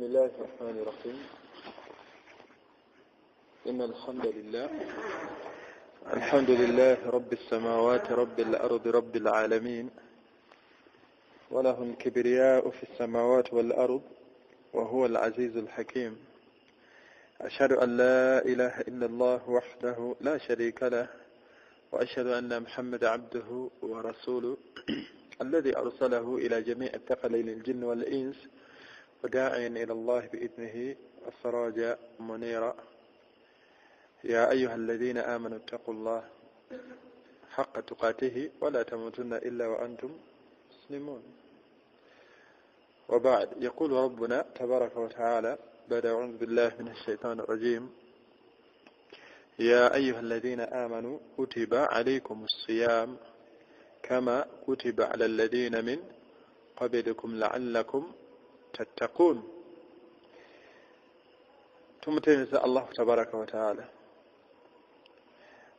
بسم الله الرحمن الرحيم. إن الحمد لله رب السماوات رب الأرض رب العالمين، وله الكبرياء في السماوات والأرض وهو العزيز الحكيم. أشهد أن لا إله إلا الله وحده لا شريك له، وأشهد أن محمد عبده ورسوله الذي أرسله إلى جميع الثقلين الجن والإنس وداعيا إلى الله بإذنه السراج منيرا. يا أيها الذين آمنوا اتقوا الله حق تقاته ولا تموتن إلا وأنتم مسلمون. وبعد، يقول ربنا تبارك وتعالى بعد أعوذ بالله من الشيطان الرجيم: يا أيها الذين آمنوا كتب عليكم الصيام كما كتب على الذين من قبلكم لعلكم تتقون. tumutenza Allah tabaraka wa taala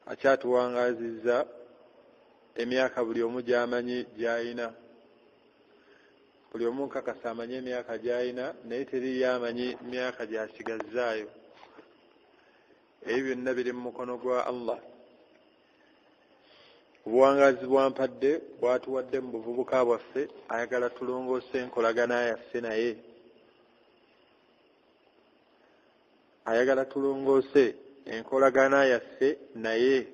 akyatuwangaziza emyaka buli omu gy'amanyi gy'ayina. Buli omu nkakasa amanyi emyaka gy'ayina, naye teri yamanyi myaka gy'asigazzaayo. Ebyo byonna biri mu mukono gwa Allah. Obuwangazi bwampadde bwatuwadde mu buvubuka bwaffe, ayagala tulongoose enkolagana yaffe naye. Ayagala tulongoose enkolagana yaffe naye.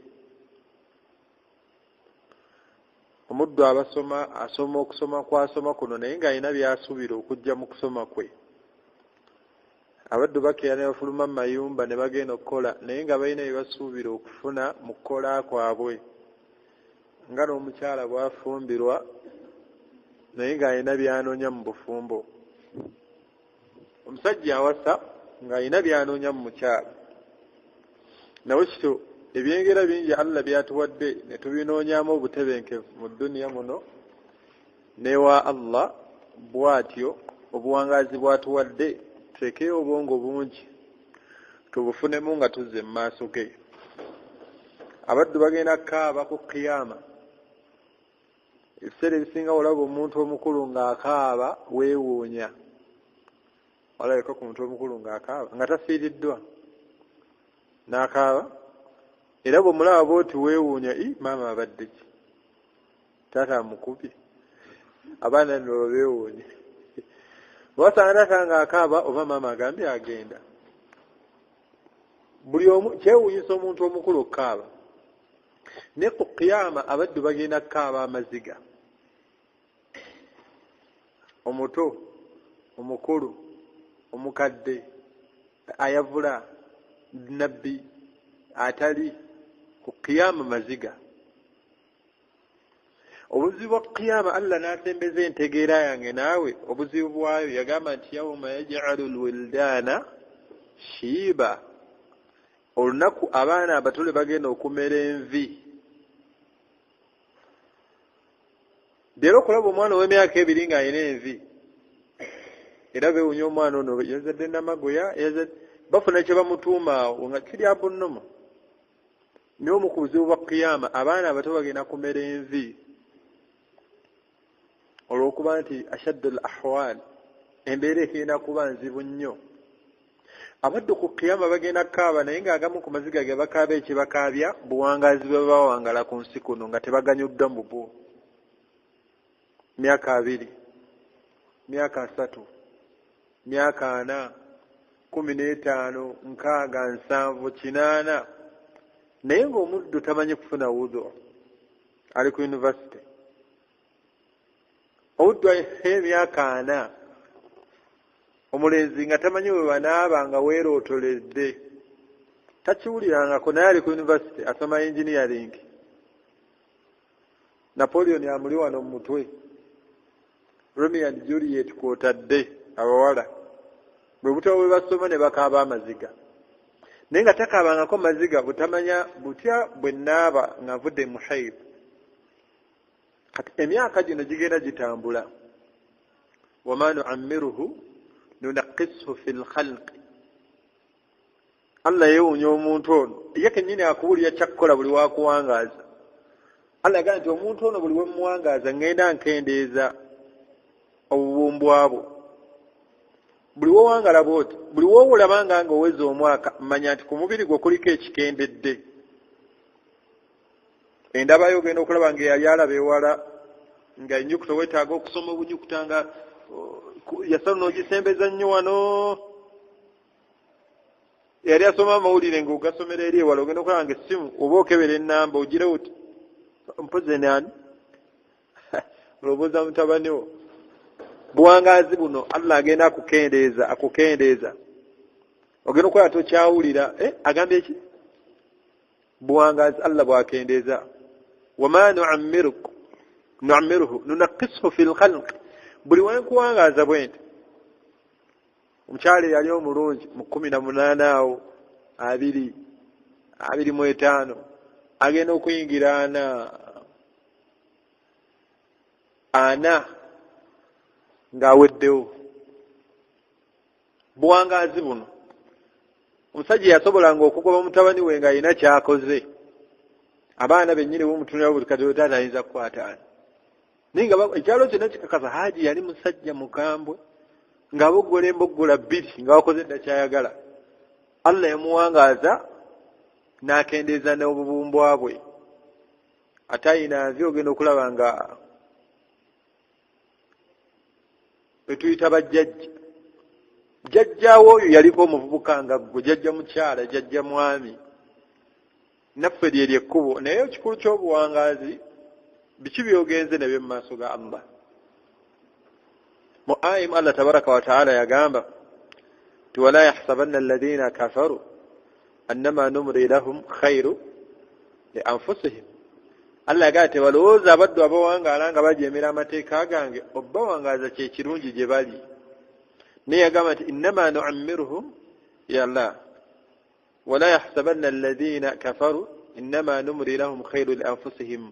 Omuddu asoma okusoma kwasoma kuno naye ng'alina byasuubira okujja mu kusoma kwe. Abaddu bakeera ne bafuluma mu mayumba ne bagenda okukola, naye nga balina bye basuubira okufuna mu kukola kwabwe. Nga n'omukyala bwafumbirwa naye ng'alina byanoonya mu bufumbo. Omusajja awasa ng'alina byanoonya mu mukyala. Nawe kityo ebyengera bingi Allah byatuwadde ne tubinoonyamu obutebenkevu mu dduniya muno, newa Allah bw'atyo obuwangazi bwatuwadde tutekeyo obwongo bungi tubufunemu nga tuzze mu maaso ge. Abaddu bagenda kaaba ku kiyama. Ebiseera ebisinga olaba omuntu omukulu ng'akaaba weewuunya. Olabika ku muntu omukulu ng'akaaba nga tafiiriddwa n'akaaba, era bw'omulaba bw'oti weewuunya, maama abadde ki? Taata amukubye? Abaana nno beewuunye. Bw'asanga taata ng'akaaba oba maama agambye agenda. Buli omu kyewuunyisa omuntu omukulu okukaaba. Ne ku kiyama abaddu bagenda kukaaba amaziga. Omuto, omukulu, omukadde, ayavula, nabbi, atali, ku kiyama maziga. Obuzibu bwa kiyama Allah n'asembeza entegeera yange naawe obuzibu bwayo. Yagamba nti yawma yaj'alu alwildaana shiiba. Olunaku abaana abatole bagenda okumera envi. Leero okulaba omwana ow'emyaka 2 ng'alina envi, era beewuunya omwana ono yazadde namagoya, bafuna kye bamutuuma awo nga kiri abunnomo. Naye omu ku buzibu bwa kiyama abaana abato bagenda kumera envi olw'okuba nti ashaddu al-ahwal, embeera egenda kuba nzibu nnyo. Abaddu ku kiyama bagenda kukaaba, naye ng'agamu ku maziga ge bakaaba ekibakaabya buwangazi bwe bawangala ku nsi kuno nga tebaganyuddwa mu bwo. Myaka 2, myaka 3, myaka 4, 15, 60, 70, 80, naye ng'omuddu tamanyi kufuna wudhu, ali ku yunivasite. Omuddu emyaka 4, omulenzi nga tamanyi bwe banaaba nga weerootoledde, takiwulirangako, naye ali ku yunivasite asoma engineering. Napoleon amuli wano mu mutwe, Romeo and Juliet kwotadde abawala. Bwe butabo bwe basoma ne bakaaba amaziga. Naye nga takaabangako maziga butamanya butya bwe naaba nga nvudde mu haid. Kati emyaka gino gigenda gitambula. Wama nu'ammiruhu nunaqisuhu fil khalqi. Allah yeewuunya omuntu ono, ye kennyini akuwulira kyakkola buli wakuwangaaza. Allah agamba nti omuntu ono buli wemuwangaaza ngenda nkendeeza obubumbwabwo. buli wowangala bwoti buli wowulabanga nga oweza omwaka manya nti ku mubiri gwe kuliko ekikendedde. Endabayo ogenda okulaba nga yali alaba ewala nga ennyukuta weetaaga okusoma obunyukuta nga yasalo n'ogisembeza nnyo wano. Yali asoma amawulire ng'ogasomera eri ewala ogenda okulaba nga essimu oba okebera ennamba ogire oti mpoze nani olowooza mutabani wo. Buwangaazi buno Allah agenda akukendeeza ogenda okulaba tokyawulira agambye eki buwangaazi Allah bwakendeeza. wama nu'ammiruhu nunaqqisuhu fil khalq. buli wenkuwangaaza bwenti omukyala yali omulungi mu 18 awo 25 agenda okuyingira ana ng'aweddewo. Buwangaazi buno omusajja yasobolanga okugoba mutabani we nga alina kyakoze. Abaana bennyini b'omutunira buli kati taata ayinza kukwataana. Naye nga ekyalo kyonna kikakasa Haaji yali musajja mukambwe ng'aboggola emboggola 2 nga wakoze dda kyayagala. Allah yamuwangaaza n'akendeeza n'obubumbwa bwe. Ate ayina nvi ogenda okulaba nga etuyita bajjajja. Jjajjaawo oyo yaliko omuvubuka nga gwe jjajja mukyala jjajja mwami. Naffe lye lyekkubo. Naye ekikulu ky'obuwangaazi biki byogenze nabyo mu maaso ga Allah. Mu aya Allah tabaraka wa taala yagamba ti wala yahsabanna alladhina kafaru annama numri lahum khairu li anfusihim. Allah yagamba tebalowooza abaddu abawangaala nga bajeemera amateeka gange obbawangaaza kye kirungi gye bali. Naye yagamba nti innama nu'ammiruhum ya Allah wala yahsabanna alladhina kafaru innama numri lahum khairu li anfusihim.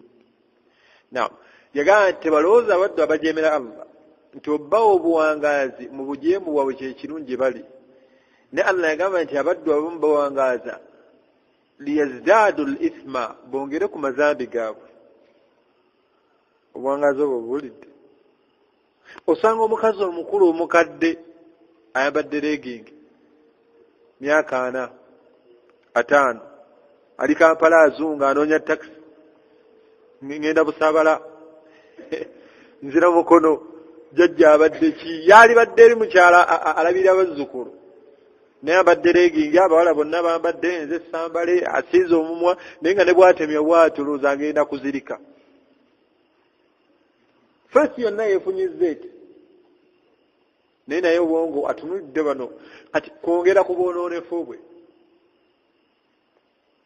Naam, yagamba nti tebalowooza abaddu abajeemera Allah nti obbawo obuwangaazi mu bujeemu bwabwe kye kirungi bali. Ne Allah yagamba nti abaddu abamu bawangaaza liyazdadu al-ithma bongere ku mazambi gaabwe. Obuwangaazi obwo buwulidde. Osanga omukazi omukulu omukadde ayambadde legging myaka 4 5 ali Kampala azunga anoonya taxi ngenda busaabala nzira mukono jjajja abadde ki yali badde eri mukyala alabira abazzukulu naye abadde legging abawala bonna bambadde nze sambale asiize omumwa naye nga ne bwatemya bwatuluza agenda kuzirika. Fesi yonna yeefunyizza eti naye naye obwongo atunulidde bano ati kwongera ku bwonoonefu bwe.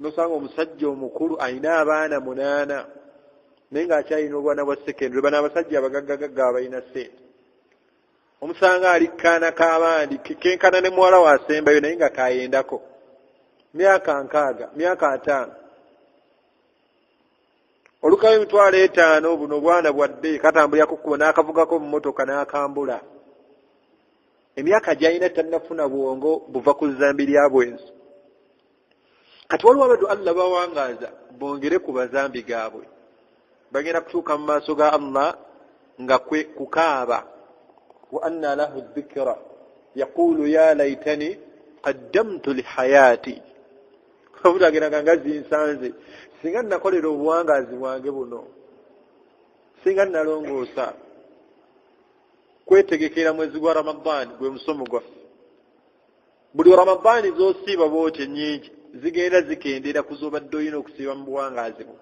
Nosanga omusajja omukulu alina abaana 8 naye ng'akyalina obwana bwa sekendule. Bano abasajja abagaggagagga abalina ssente. Omusanga ali kaana k'abandi kenkana ne muwala waasembayo naye nga kayendako myaka 6 myaka 5 olukayo emitwalo 5 buno bwana bwadde katambulira ku kkubo n'akavugako mu mmotoka n'akambula. Emyaka gy'alina tannafuna bwongo buva ku zambi lya bwenzi. Kati waliwo abaddu Allah bawangaaza bongere ku bazambi gaabwe. Bagenda kutuuka mu maaso ga Allah nga kwe kukaaba. Wa anna lahu dhikra yaqulu ya laitani qaddamtu li hayati. Omuntu agenda nga zinsanze singa nakolera obuwangaazi bwange buno singa nalongoosa. Kwetegekera mwezi gwa Ramadhani gwe musomo gwaffe. Buli Ramadhani z'osiiba bw'oti ennyingi zigenda zikendera ku z'obadde olina okusiiba mu buwangaazi bwo.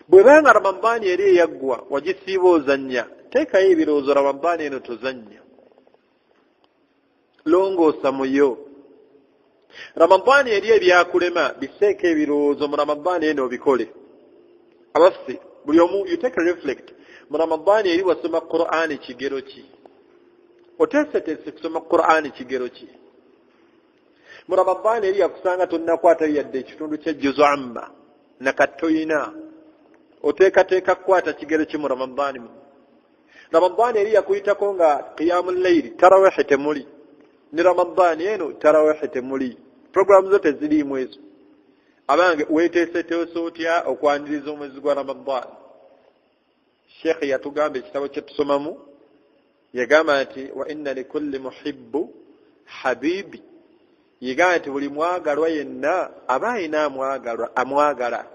Bw'ebanga Ramadhani eri eyaggwa wagisiiba ozannya teekayo ebirowoozo Ramadhani eno tozannya. Longoosa muyo. Ramadhani eri ebyakulema biseeko ebirowoozo mu Ramadhani eno obikole. Abaffe buli omu you take a reflect. Mu Ramadhani eri wasoma Qur'ani kigero ki? Oteeseteese kusoma Qur'ani kigero ki? Mu Ramadhani eri yakusanga tonnakwata yadde ekitundu ky'ejjuzu amma nakatoyina oteekateeka kukwata kigero ki mu Ramadhani? Ramadhani eri yakuyitako nga qiyamul layli tarawih temuli. Ni Ramadhani eno tarawih temuli. Programu zote zirimu ezo. Abange weeteeseteese otya okwaniriza omwezi gwa Ramadhani? Sheikh yatugamba ekitabo kye tusomamu yagamba nti wa inna likulli muhibbu habibi, yagamba nti buli mwagalwa yenna aba ayina amwagala.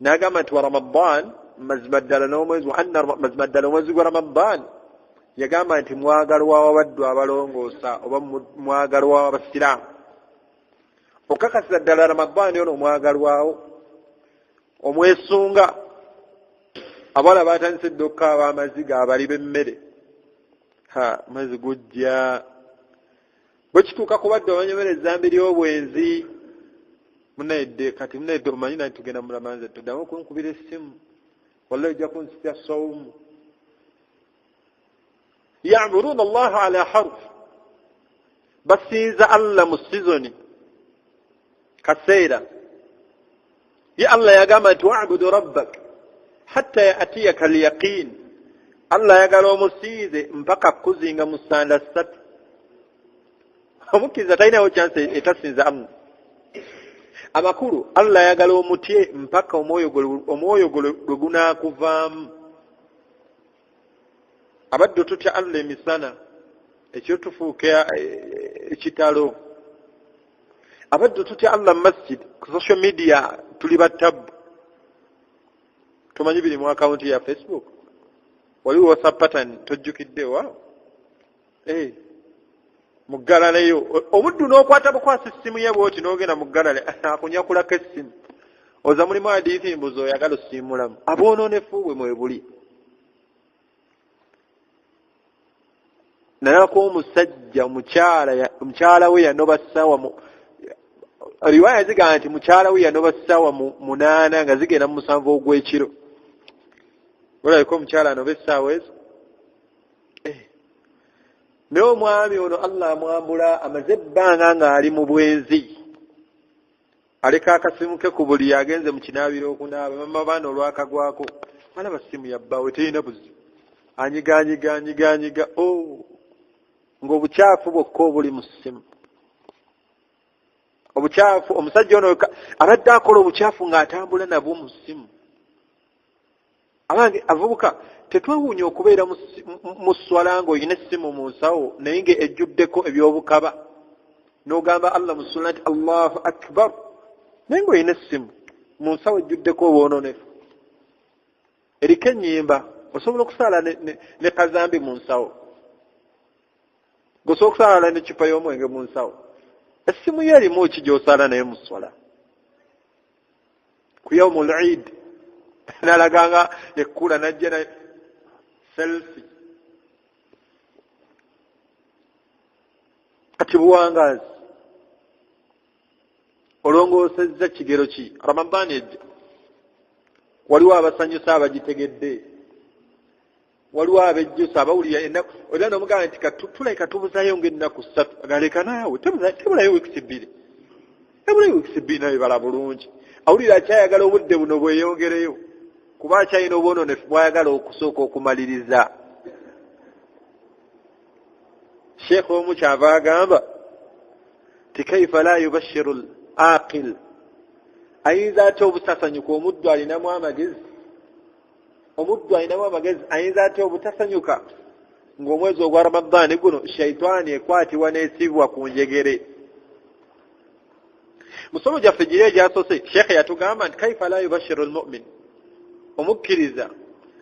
N'agamba nti wa Ramadan, mazima ddala n'omwezi wa anna mazima ddala omwezi gwa Ramadan, yagamba nti mwagalwa w'abaddu abalongoosa oba mwagalwa w'abasiraamu. Okakasa ddala Ramadan ono omwagalwawo, omwesunga, abawala batandise dda okukaaba amaziga abali b'emmere. Mwezi gujja bwe kituuka ku badde abanyomereza mbiri obwenzi, munayidde kati munayidde omanyi nti tugenda mu Ramadaan, toddamu okunkubira essimu, wallahi ojja kunsitya sawumu. Ya'buduuna Allaha ala harf, basinza Allah mu sizoni kaseera. Ye Allah yagamba nti wa'budu rabbak hatta ya'tiyaka al-yaqin, Allah yagala omusinze mpaka kuzinga mu ssanda ssatu. Omukkiriza talinawo chance etasinza Allah. Amakulu Allah yagala omutye mpaka omwoyo gwe gunaakuvaamu. Abaddu tutya Allah emisana, ekyo tufuuka ekitalo. Abaddu tutya Allah masjid, ku social media tuli battabu. Tumanyi biri mu akaunti ya Facebook, waliwo WhatsApp pattern tojjukiddewa. Muggalaleyo omuddu n'okwata bukwasi essimu ye bw'oti n'ogenda muggalale akunyakulako essimu. Oza mulimu hadithi mbuzi oyagala osiimulamu. Abwonoonefu bwe mwe buli. Nalako omusajja omukyala we yanoba ssaawa riwaya zigamba nti mukyala we yanoba ssaawa 8 nga zigenda mu 7 ogw'ekiro. Olabika omukyala anoba essaawa ezo. Naye omwami ono Allah amwambula, amaze ebbanga ng'ali mu bwenzi. Aleka akasimu ke ku buli agenze mu kinaabiro okunaaba, mama baana olwakagwako alaba ssimu yabbaawe terina buzibu. Anyiganyiga ng'obukyafu bwokka obuli mu ssimu. Obukyafu, omusajja ono abadde akola obukyafu ng'atambula nabwo mu ssimu. Abange avubuka tetwewuunya okubeera mu swala ng'olina essimu mu nsawo naye ng'ejjuddeko eby'obukaba, n'ogamba Allah mu sunna nti Allahu akbar, naye ng'olina essimu mu nsawo ejjuddeko obwonoonefu. Eriko ennyimba, osobola okusaala ne kazambi mu nsawo, gosobola okusaala n'eccupa y'omwenge mu nsawo. Essimu ye erimu ki gy'osaala naye mu swala. Ku yawmul Eid nalaganga ekkula najja na selfie. Kati buwangazi olongoosezza kigero ki? Ramadan ejja, waliwo abasanyusa abagitegedde, waliwo abejjusa abawulira ennaku. Era n'omugamba nti tuleka tubuzayo ng'ennaku 3, galeka naawe tebulayo wiikisi 2, ebulayo wiikisi 2 nawe bala bulungi. Awulira akyayagala obudde buno bweyongereyo, kuba akyalina obwonoonefu bw'ayagala okusooka okumaliriza. Sheekh omu kyava agamba ti kaifa la yubashiru al-aqil, ayinza atya obutasanyuka omuddu alinamu amagezi? Omuddu alinamu amagezi ayinza atya obutasanyuka ng'omwezi ogwa Ramadani guno shaitaani ekwatibwa n'esibwa ku njegere? Musomo gyaffe giri egyasoose Sheekh yatugamba nti kaifa la yubashiru al-mu'min, omukkiriza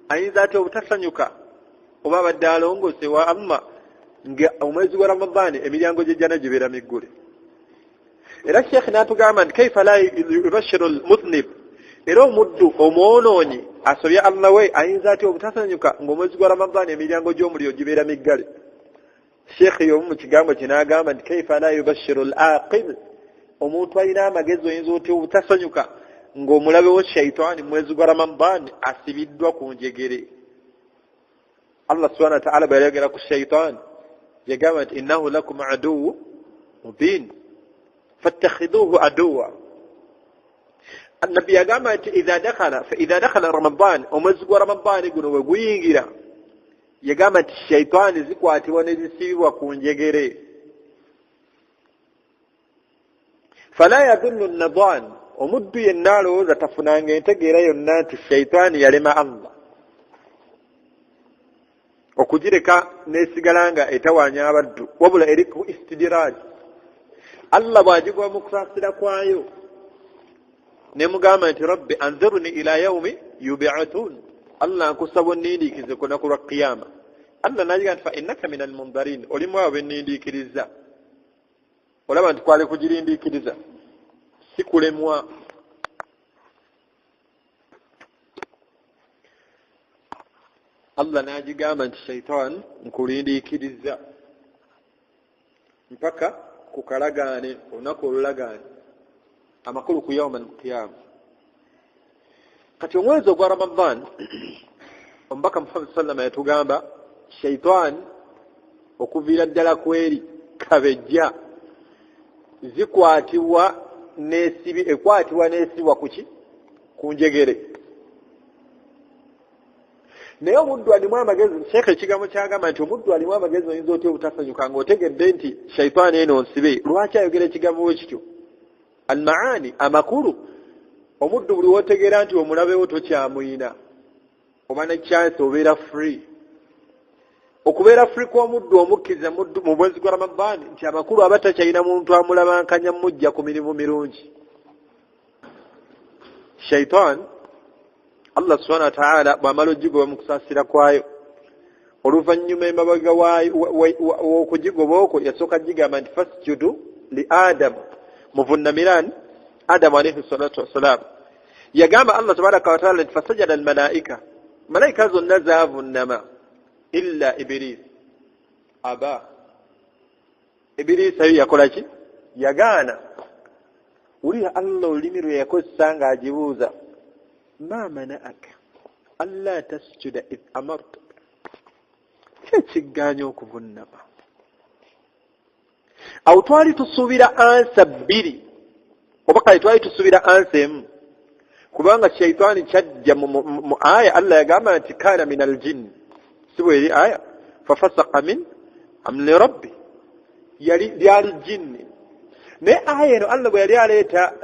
ayinza atya obutasanyuka oba abadde alongoose wa Allah nga omwezi gwa Ramadani emiryango gy'ejjana gibeera miggule. Era Sheekh n'atugamba nti kaifa la yubashiru al-mudhnib, era omuddu omwonoonyi asobya Allah we ayinza atya obutasanyuka ng'omwezi gwa Ramadani emiryango gy'omuliro gibeera miggale. Sheekh y'omu mu kigambo kye n'agamba nti kaifa la yubashiru al-aqil, omuntu alina amagezi oyinza otya obutasanyuka ng'omulabewo shaitaani mwezi gwa Ramadani asibiddwa ku njegere. Allah subhanahu wa ta'ala bw'ayogera ku shaitaani yagamba nti innahu lakum aduwwun mubin fattakhidhuhu aduwwa. Annabbi yagamba nti idha dakhala Ramadan, omwezi gwa Ramadani guno bwe guyingira, yagamba nti shaitaani zikwatibwa ne zisibibwa ku njegere. Fala yadhunnu an-nadhan, omuddu yenna alowooza tafunanga entegeera yonna nti shaitaani yalema Allah. okugireka nesigala nga etawaanya abaddu wabula eri ku istidiraj. Allah bw'agigoba mu kusaasira kwayo nemugamba nti rabbi anzirni ila yaumi yub'athun, Allah nkusaba onnindiikirize ku lunaku lwa qiyama. Allah n'agiga nti fa innaka min almundarin, olimu abo bennindiikiriza. Olaba nti kwali kugirindiikiriza si kulemwa. Allah n'agigamba nti shaitan nkulindiikiriza mpaka kukalagaane olunaku olulagaane amakulu ku yawma al-qiyama. Kati omwezi ogwa Ramadan omubaka Muhammad sallama yatugamba shaitan okuviira ddala kweri kabejja ekwatibwa n'esibwa kuki ku njegere. Naye omuddu alimu amagezi, Sheikh ekigambo kyagamba nti omuddu alimu amagezi oyinza otya obutasanyuka ng'otegedde nti shaitaani eno nsibe. Lwaki ayogera ekigambo bwe kityo? Almaani, amakulu. Omuddu buli wootegeera nti omulabewo tokyamuyina oba ne chance obeera free. Okubeera free kw'omuddu omukkiriza mu mwezi gwa Ramadan nti amakulu aba takyalina muntu amulabankanya mujja ku mirimu mirungi. Shaitan Allah subhanahu wa ta'ala bw'amala ogigoba mu kusaasira kwayo oluvannyuma emabega okugigoba okwo yasooka gigamba nti fasjudu li Adam, muvunnamiran Adamu alayhi salatu wassalam. Yagamba Allah tabaraka wa ta'ala nti fasajada almalaika, malaika zonna zaavunnama illa Iblis aba. Iblis ayo yakola ki? Yagaana. Wulira Allah olulimi lwe yakozesa ng'agibuuza ma mana'aka alla tasjuda id amartu, kyekigaanya okuvunnama. Awo twali tusuubira ansa bbiri oba kale twali tusuubira ansa emu, kubanga shaitaani kyajja mu aya Allah yagamba nti kaana min aljinni, si bweri aya fafasaqa min amri rabbi, lyali jinni. Naye aya eno Allah bwe yali aleeta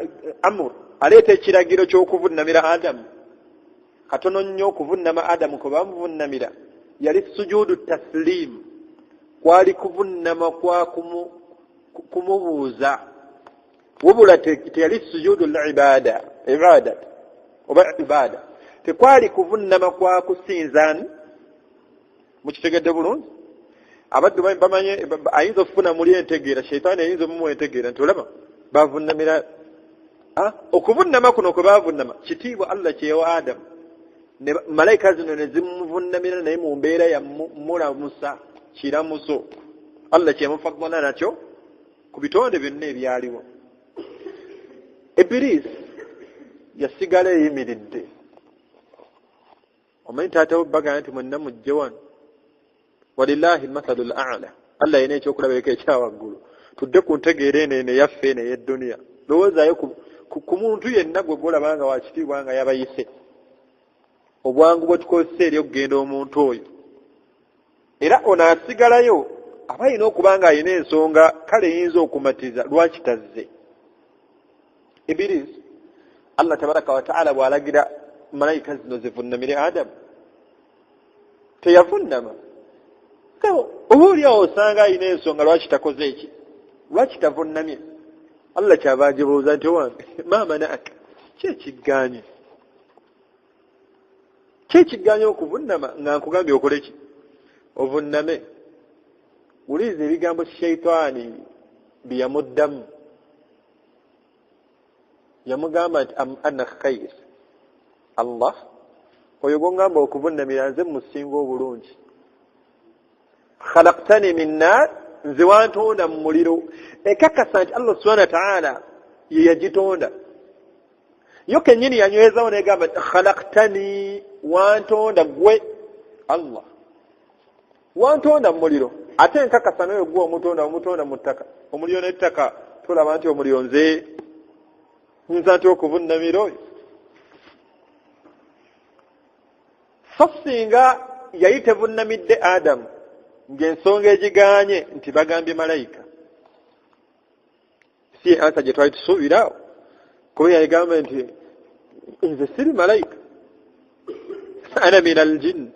amur, aleeta ekiragiro ky'okuvunnamira Adamu, katono nnyo okuvunnama Adamu kwe bamuvunnamira yali sujudu taslim, kwali kuvunnama kwa kumubuuza, wabula teyali sujudu ibada oba ibada, tekwali kuvunnama kwa kusinzani. Mukitegedde bulungi? Abaddu bamanye ayinza okufuna muli entegeera, shaitaani ayinza omumu entegeera nti olaba bavunnamira. Okuvunnama kuno kwe bavunnama kitiibwa Allah kyewa Adamu, ne malayika zino ne zimuvunnamira naye mu mbeera ya mulamusa kiramuso. Allah kyemufaggana nakyo ku bitonde byonna ebyaliwo. Iblis yasigala eyimiridde. Omanyi taata bagamba nti mwenna mujje wano, walillahi almathalu al'ala. Allah yena ekyokulabirako ekyawaggulu. Tudde ku ntegeera eno eyaffe eno ey'edduniya. Lowoozaayo ku muntu yenna gwe golaba nga wakitiibwa nga yabayise, obwangu bwe tukozesa eri okugenda omuntu oyo. Era ono asigalayo aba alina okuba nga alina ensonga, kale yinza okumatiza lwaki tazze. Iblis, Allah tabaraka wa ta'ala bw'alagira malayika zino zivunnamire Adamu, teyavunnama. Oba oliawo osanga alina ensonga lwaki takoze eki, lwaki tavunnamye. Allah kyaba agibuuza nti wange ma mana'aka, kyekigaanye okuvunnama nga nkugambye okole ki? Ovunname. Wuliriza ebigambo shaitaani bye yamuddamu. Yamugamba nti ana khayr, Allah oyo gwongamba okuvunnamira nze musinga obulungi. Khalaqtani min nar, nze wantonda mu muliro. Ekakasa nti Allah subhanahu wa ta'ala ye yagitonda. Yo kennyini yanywezawo negamba nti khalaqtani, wantonda gwe Allah, wantonda mu muliro. Ate enkakasa nayo gwe omutonda mu ttaka. Omuliro n'ettaka tulaba nti omuliro nze nyinza nti okuvunnamira oyo. So singa yali tevunnamidde Adamu ng'ensonga egigaanye nti bagambye malayika, si ansa gye twali tusuubirawo, kuba yagamba nti nze siri malayika, ana min aljinn,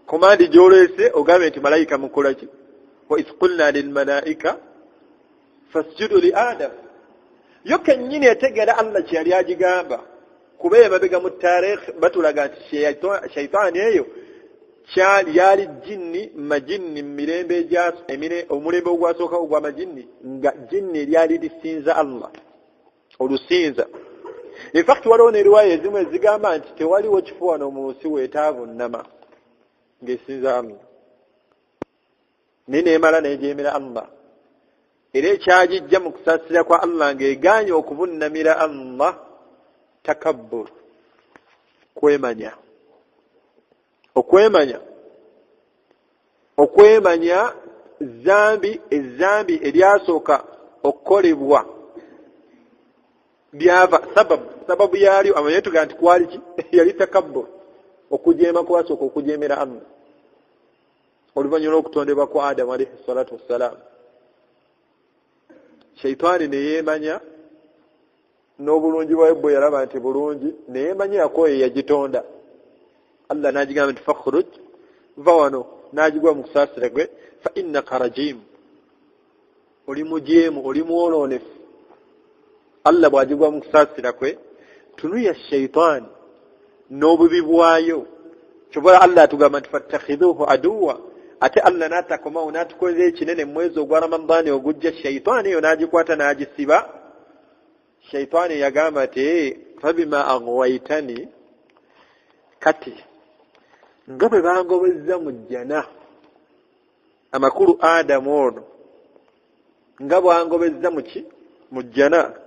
komandi gyolese ogambe nti malayika mukola ki wa idh qulna lil malaika fasjudu li adam yo kennyini etegera Allah kyali agigamba kuba emabega mu taarikh batulaga nti shaytaani eyo yali jinni majinni mirembe jaso omulembe ogwasooka ogwa majinni nga jinni lyali lisinza Allah olusinza in fact waliwo n'eriwaya ezimu ezigamba nti tewaliwo kifuwano mu nsi weetaavu nnama ng'esinza Allah naye neemala n'egyemera Allah era ekyagijja mu kusaasira kwa Allah ng'egaanye okuvunnamira Allah takabbur okwemanya ezambi eryasooka okukolebwa byava sababu yalyo amanye tugaa nti kwali ki yali takabbur okujeema kwasooka okujeemera Allah oluvannyuma lw'okutondebwa kwa Adamu alayhi salatu wassalaam shaytaani neyeemanya n'obulungi bwayo bwe yalaba nti bulungi neyeemanya yakoye yagitonda Allah n'agigamba nti fakhruj va wano n'agigwa mu kusaasira gwe fa innaka rajim oli mujeemu oli mwoloonefu Allah bw'agigwa mu kusaasira kwe tunuya shaytaani n'obubi bwayo kyobala Allah atugamba nti fattakhidhuhu aduwa ate Allah n'atakomawo n'atukolera ekinene mu mwezi ogwa Ramadani ogujja shaytaani eyo n'agikwata n'agisiba shaytaani yagamba nti fabima aghwaytani kati nga bwe bangobezza mu jjana amakulu Adamu ono nga bwangobezza mu jjana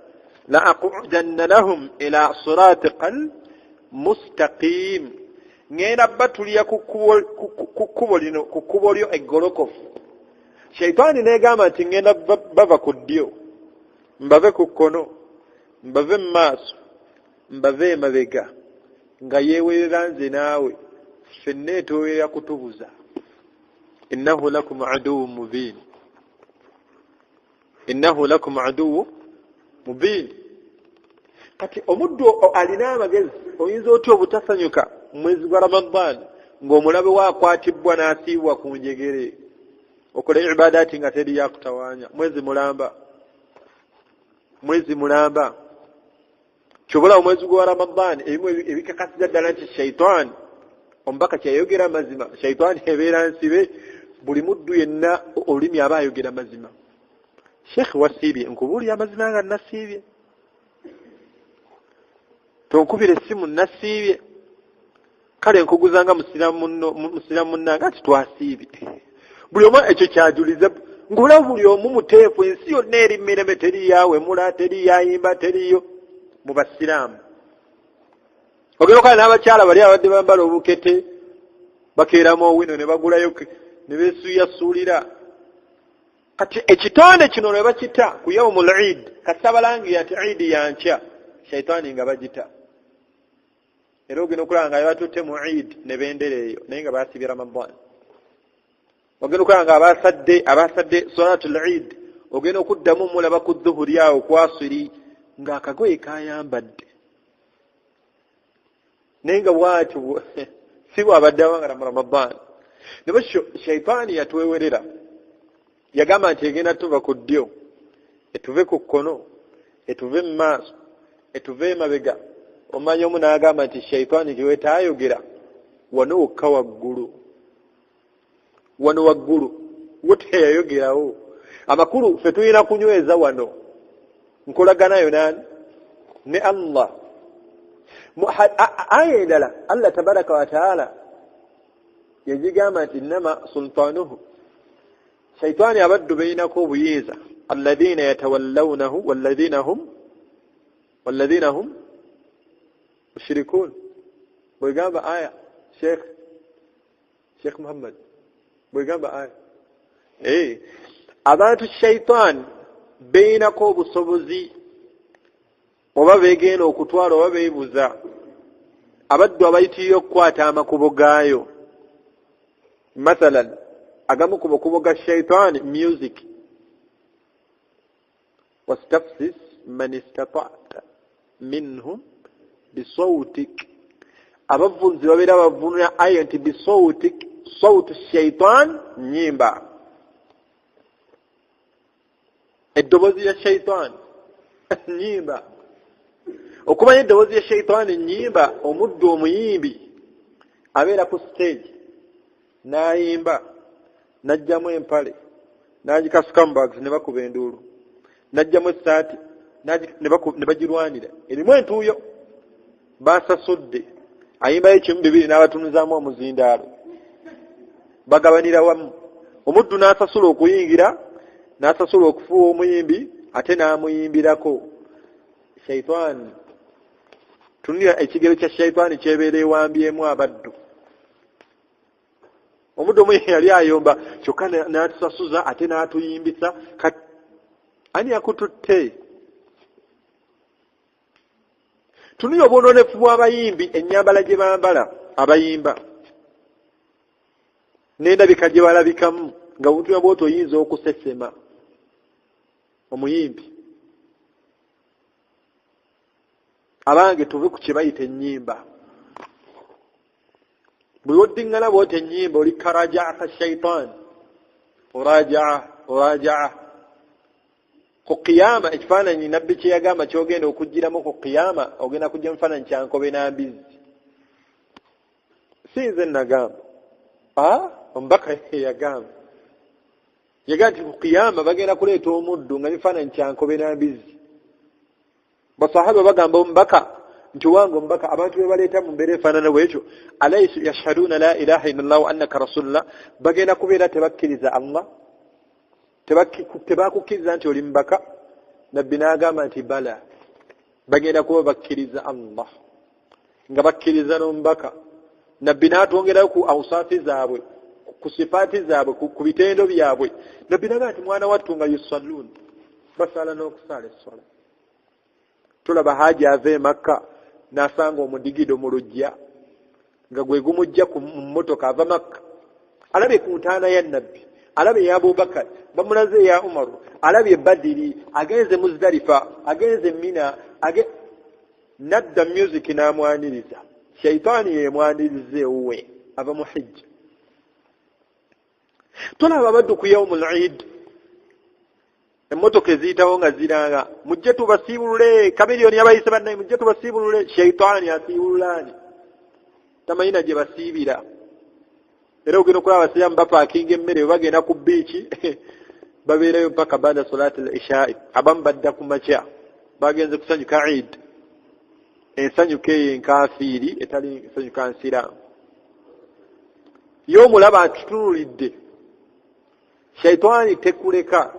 la aqudanna lahum ila siratikal mustaqim ngenda batulya ku kkubo lyo eggolokofu shaytaani neegamba nti ngenda bava ku ddyo mbave ku kkono mbave mu maaso mbave emabega nga yeewerera nze naawe ffenna etooyera kutubuza innahu lakum aduwwun mubiin kati omuddu alina amagezi oyinza otya obutasanyuka mwezi gwa Ramadaan ng'omulabe waakwatibwa n'asiibwa ku njegere okola ibadaati nga teri yakutawaanya mwezi mulamba kyobola omwezi gwa Ramadaan ebimu ebikakasiza ddala nti shaytaani omubaka kyayogera mazima shaytaani ebeera nsibe buli muddu yenna olulimi aba ayogera mazima Sheikh wasiibye nkubuulira amazima nga nasiibye tonkubira essimu nasiibye kale nkuguzanga musiramu munnanga ati twasiibye buli omu ekyo kyajuliza ng'olaba buli omu muteefu ensi yonna eri mireme teri yawemula teri yayimba teriyo mu basiraamu ogero kale n'abakyala bali abadde bambala obukete bakeeramu owino ne bagulayo ne beesuyasuulira kati ekitonde kino ne bakita ku yawmul Eid kasabalangira nti Eid yankya shaytaani nga bagita era ogenda okulaba nga batutte mu Eid ne bendera eyo naye nga baasibye Ramadaan ogenda okulaba nga abasadde salatul Eid ogenda okuddamu mulaba ku dhuhuri awo ku asiri ng'akagoye kayambadde naye nga bwatyo si bwabadde awangala mu Ramadaan nebo shaytaani yatwewerera yagamba nti egenda tuva ku ddyo etuve ku kkono etuve mu maaso etuve emabega omanya omu n'agamba nti shaytaani gye wetaayogera wano wokka waggulu wo teyayogerawo amakulu ffe tulina kunyweza wano nkolaganayo nani ne Allah aya endala Allah tabaraka wa taala yagigamba nti innama sultaanuhu shaytaani abaddu beinako obuyinza alladhina yatawallawnahu walladhina hum mushrikun bwegamba aya Sheikh Muhammad bwegamba aya abantu shaytaani beinako obusobozi oba beegenda okutwala oba beebuza abaddu abayitirira okukwata amakubo gaayo mathalan agamu ku makubo ga shaytaani music wastafsis man istata'ta minhum bisawtik abavunzi babeera bavunula aya nti bisawuti shaitan nyimba, eddoboozi ya shaitan nyimba. Okumanya eddoboozi ya shaitan nyimba, omuddu omuyimbi abeera ku stage n'ayimba, n'ajjamu empale n'agikasuka mu bags ne bakuba enduulu, n'ajjamu essaati ne bagirwanira, erimu entuuyo, basasudde, ayimbayo ekimu bibiri n'abatunuzaamu omuzindaalo, bagabanira wamu. Omuddu n'asasula okuyingira, n'asasula okufuuwa omuyimbi, ate n'amuyimbirako. Shaitani, tunira ekigero kya shaitani kyebeera ewambyemu abaddu. Omuddu omuyimbi yali ayomba kyokka n'atusasuza ate n'atuyimbisa. Ani yakututte? Tunira obwononefu bw'abayimbi, ennyambala gye bambala abayimba, n'endabika gye balabikamu, nga butya bw'oti oyinza okusesema omuyimbi. Abange tuve ku kye bayita ennyimba. Buli woddiŋŋana bw'oti ennyimba oli karajaaka shaitan, orajaa ku qiyama. Ekifaananyi nabbi kye yagamba kyogenda okujjiramu ku qiyama, ogenda kujja mufaananyi kyankobe na mbizi. Si nze nagamba, omubaka yagamba nti ku qiyama bagenda kuleeta omuddu nga bifaananyi kyankobe na mbizi. Basahaba bagamba omubaka nti wange omubaka, abantu be baleeta mu mbeera efaanana bwekyo, alaysu yashhaduuna la ilaha illallah wa annaka rasulullah, bagenda kubeera tebakkiriza Allah, tebakukkiriza nti oli mubaka? Nabbi n'agamba nti bala, bagenda kuba bakkiriza Allah nga bakkiriza n'omubaka. Nabbi n'atwongerayo ku awsaafi zaabwe, ku sifaati zaabwe, ku bitendo byabwe. Nabbi n'agamba nti mwana wattu nga yusalluun, basala n'okusaala esswala. Tulaba Hajji ava e Makka n'asanga omudigido mu luggya nga gwe gumujja ku mmotoka ava Makka, alabye ku ntaana ya Nabbi, alabye ya Abubakar, bamulaze ya Umaru, alabye Badiri, agenze Muzdalifa, agenze Mina, nadda music n'amwaniriza. Shaitani yemwaniriza ewuwe, ava mu hijja. Tulaba abaddu ku yawmul Eid, emmotoka eziyitawo nga ziranga, mujje tubasiibulule, kamiliyoni y'abayise bannaye, mujje tubasiibulule. Shaitani asiibululaani, tamayina gye basiibira. Era ogenda okulaba abasiraamu bapaakinga emmere bagenda ku biiki babeerayo mpaka baada salaati al-ishaa'i. Abamu badda ku makya bagenze kusanyuka Eid, ensanyuka eyo enkafiiri etali nsanyuka nsiraamu. Y'omulaba atutunuulidde, Shaitani tekuleka,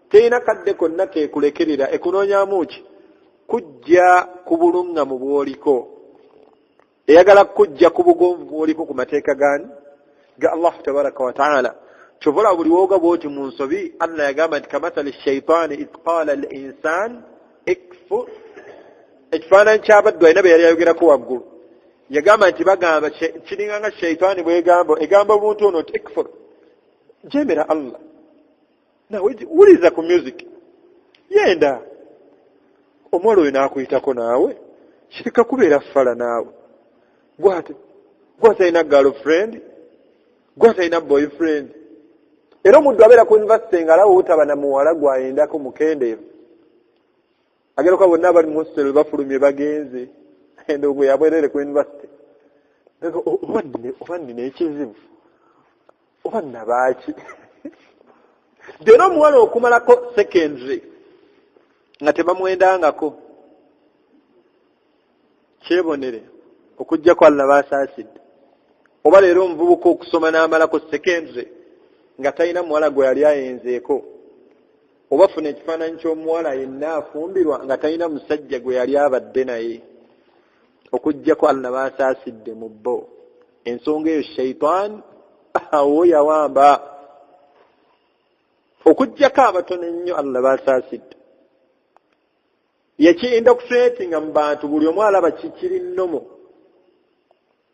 terina kadde konna kekulekerera, ekunoonyaamu ki? Kujja ku buluŋŋamu bw'oliko, eyagala kujja ku bugonvu bw'oliko ku mateeka gaani ga Allah tabaraka wa ta'ala. Kyova buli wooga bw'oti mu nsobi, Allah yagamba nti kamathali shaitani idh qaala al-insaan ikfur. Ekifaananyi ky'abaddu alina bye yali ayogerako waggulu, yagamba nti bagamba kiringa nga shaitani egamba omuntu ono nti ikfur, jemera Allah. Nawe wuliza ku music, yenda omuwala oyo n'akuyitako naawe, kireka kubeera fala naawe. Gwate alina girlfriend, gwate alina boyfriend. Era omuddu abeera ku university ng'alaba obutaba na muwala gw'ayendako mukendeevu, agenda kuba bonna abali mu hostel bafulumye bagenze, endongo yabwerere ku university. Oba nnina ekizibu, oba nnabaaki. Dera omuwala okumalako secondary nga tebamwendangako, kyebonere okuggyako Allah baasaasidde. Oba leero omuvubuka okusoma n'amalako secondary nga talina muwala gwe yali ayenzeeko, oba funa ekifaananyi ky'omuwala yenna afumbirwa nga talina musajja gwe yali abadde naye, okuggyako Allah baasaasidde mu bo. Ensonga eyo Shaitani awo yawamba, okuggyako abatono ennyo Allah baasaasidde. Yaki-indoctrinatinga mu bantu, buli omu alaba kikiri nnomo.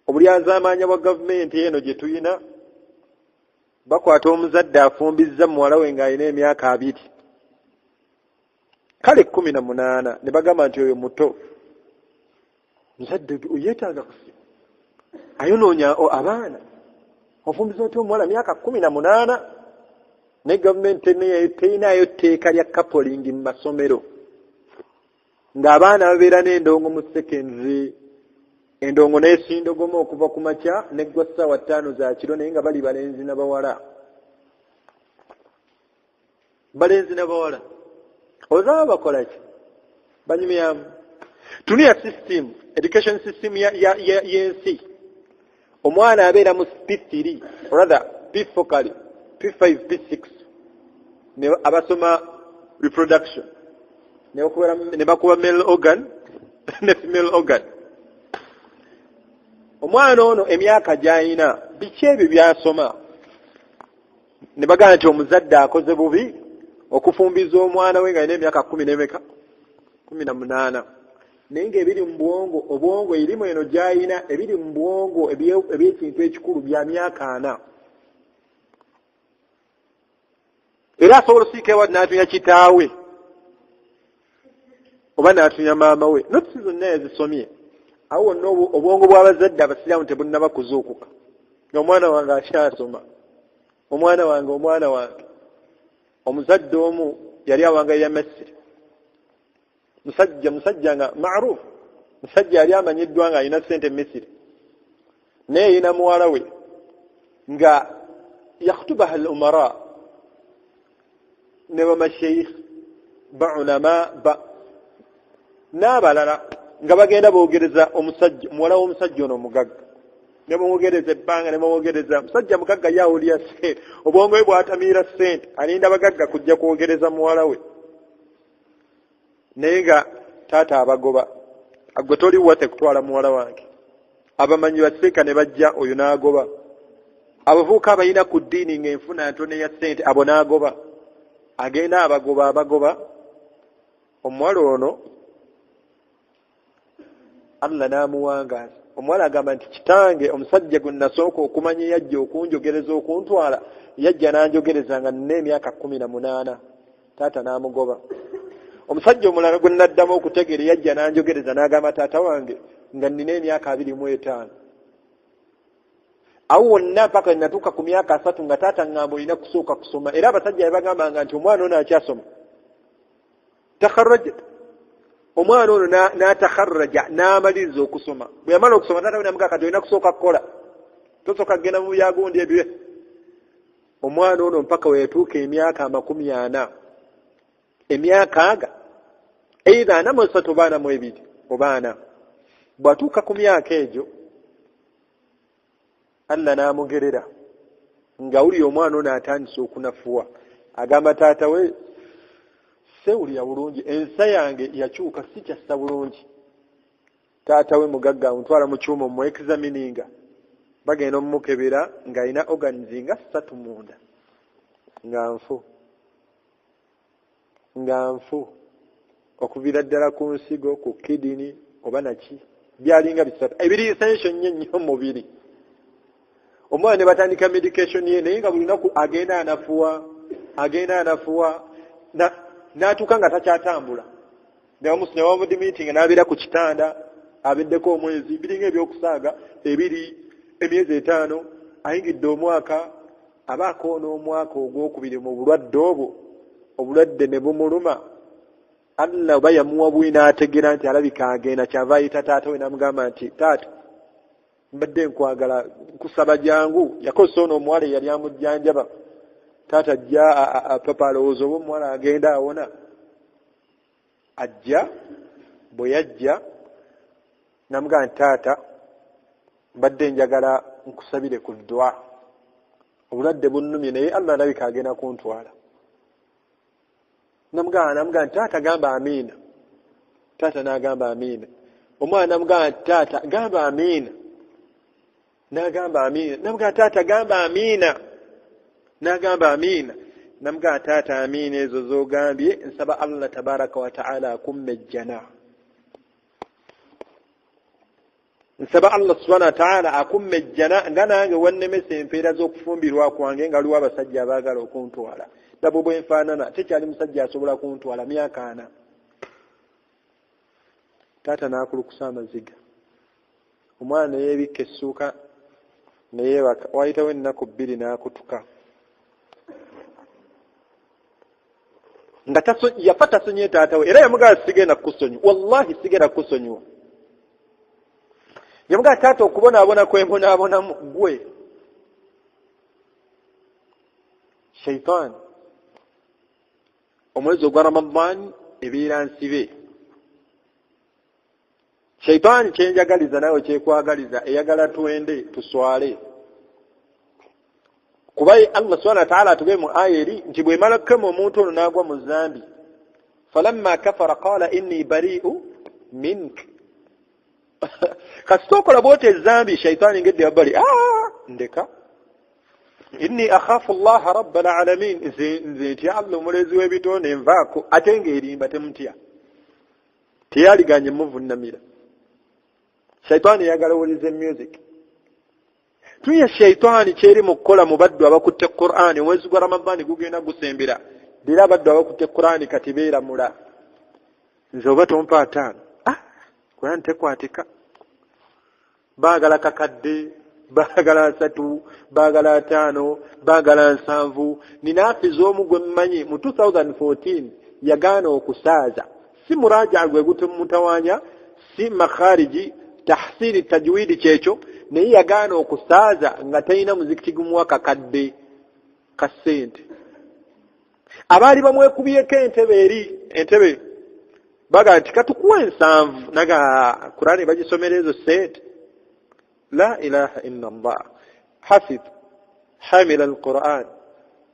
Obulyazaamaanya bwa gavumenti eno gye tuyina, bakwata omuzadde afumbizza muwala we ng'alina emyaka 2, kale 18, ne bagamba nti oyo muto. Muzadde yeetaaga kusiba, ayonoonya abaana ofumbiza otya omuwala myaka 18 ne gavumenti teyinaayo tteeka lya kapolingi mu masomero ng'abaana babeera n'endongo mu secondary endongo n'esindogoma okuva ku makya neggwa ssaawa 5 za kiro naye nga bali balenzi na bawala ozaba bakola ki banyumyamu tunia system education system y'ensi omwana abeera mu P3 rather P4 P5 P6 ne abasoma reproduction ne bakuba male organ ne female organ omwana ono emyaka gy'alina biki ebyo byasoma ne bagamba nti omuzadde akoze bubi okufumbiza omwana we nga alina emyaka 18 naye ng'ebiri mu bwongo obwongo erimu eno gy'alina ebiri mu bwongo eby'ekintu ekikulu bya myaka 4 era asobola osiika ewa n'atunya kitaawe oba n'atunya maama we notisi zonna yazisomye awo wonna obwongo bw'abazadde abasiraamu tebunnaba kuzuukuka omwana wange akyasoma omwana wange omuzadde omu yali awangaalira Misiri musajja nga maarufu musajja yali amanyiddwa nga alina ssente Misiri naye yina muwala we nga yakhtubaha al-umara ne bamasheikh baulama n'abalala nga bagenda boogereza muwala w'omusajja ono omugagga ne bamwogereza ebbanga ne bamwogereza musajja mugagga yawulira ssente obwongo bwe bwatamiira ssente alinda bagagga kujja kwogereza muwala we naye nga taata abagoba gwe toli wate kutwala muwala wange abamanyi baseeka ne bajja oyo n'agoba abavubuka abalina ku ddiini ng'enfuna ntono ya ssente abo n'agoba agenda abagoba omuwala ono Allah n'amuwangaaza omuwala agamba nti kitange omusajja gwe nasooka okumanya yajja okunjogereza okuntwala yajja n'anjogereza nga nina emyaka 18 taata n'amugoba omusajja omulala gwe naddamu okutegeera yajja n'anjogereza n'agamba taata wange nga nina emyaka 25 awo wonna mpaka natuuka ku myaka 3 nga taata ngamba olina kusooka kusoma era abasajja yabagambanga nti omwana ono akyasoma takharrajat omwana ono n'atakharraja n'amaliriza okusoma bwe yamala okusoma taata we namugamba kati olina kusooka kukola tosooka kugenda mu byagundi ebyo omwana ono mpaka we yatuuka emyaka 40 emyaka aga either 43 oba 42 oba 4 bw'atuuka ku myaka egyo Allah n'amugerera nga wuli omwana ono atandise okunafuwa agamba taata we sewulira bulungi ensa yange yakyuka si kyassa bulungi taata we mugagga ntwala mu kyuma mu examininga bagenda omukebera ng'alina organizinga 3 munda nga nfu okuviira ddala ku nsigo ku kidini oba naki byalinga 3 ebiri essential nnyo mubiri omwana ne batandika medication ye naye nga buli lunaku agenda anafuwa n'atuuka nga takyatambula ne wamudi meeting n'abeera ku kitanda abeddeko omwezi biringa ebyokusaaga emyezi 5 ayingidde omwaka abaako n'omwaka ogwokubiri mu bulwadde obwo obulwadde ne bumuluma Allah oba yamuwa bwina ategeera nti alabika agenda kyava ayita taata we n'amugamba nti taata mbadde nkwagala nkusaba jangu yakosa ono omuwala yali amujjanjaba taata ajja papa alowooza oba omuwala agenda awona ajja bwe yajja namugamba nti taata mbadde njagala nkusabire ku dduwa obulwadde bunnumye naye Allah alabika agenda kuntwala namugamba nti taata gamba amiina taata n'agamba amiina omwana namugamba nti taata gamba amiina n'agamba amiina namugamba taata gamba amiina n'agamba amiina namugamba taata amiina ezo z'ogambye nsaba Allah tabaraka wa ta'ala akumme ejjana nsaba Allah subhanahu wa ta'ala akumme ejjana nga nange wannemesa empeera z'okufumbirwa kwange nga liwo abasajja abaagala okuntwala nabo bwe nfaanana tekyali musajja asobola kuntwala myaka 4 taata n'akulukusa amaziga omwana ne yeebikka essuuka naye wayitawo ennaku 2 n'akutuka nga yafa tasonyiye taata we era yamugamba sigenda kukusonyiwa wallahi sigenda kukusonyiwa yamugamba taata okubonaabona kwembonaabonamu gwe shaitan omwezi ogwa Ramadan ebeera nsibe shaitan kyenjagaliza nawe kyekwagaliza eyagala twende tuswale kuba Allah subhanahu wa ta'ala atugee mu aya eri nti bwe mala kama omuntu ono n'agwa mu zambi falamma kafara qala inni bari'u mink kasitokola bwote zambi shaitani ngedde yabali ndeka inni akhafu Allah rabbal alamin nze ntya Allah omulezi w'ebitonde nvaako ate ng'erimba temutya teyaliganye muvunnamira shaitani yagala wulize music tuye shaitani kyeri mu kukola mu baddu abakutte Qur'ani omwezi gwa Ramadani gugenda gusembera dira abaddu abakutte Qur'ani kati beera mula nze oba tompa 5 Qur'ani tekwatika baagala kakadde baagala 3 baagala 5 baagala 7 ninaafiza omu gwe mmanyi mu 2014 yagaana okusaaza si muraja gwe gutemutawanya si makhariji tahsili tajwidi kyekyo naye yagaana okusaaza nga talina muzikiti gumuwa kakadde ka ssente abaali bamwekubiyeko entebe baga nti katukuwa 7 naga Qur'ani bagisomerezo ssente la ilaha illa Allah hafidh hamila al-Qur'an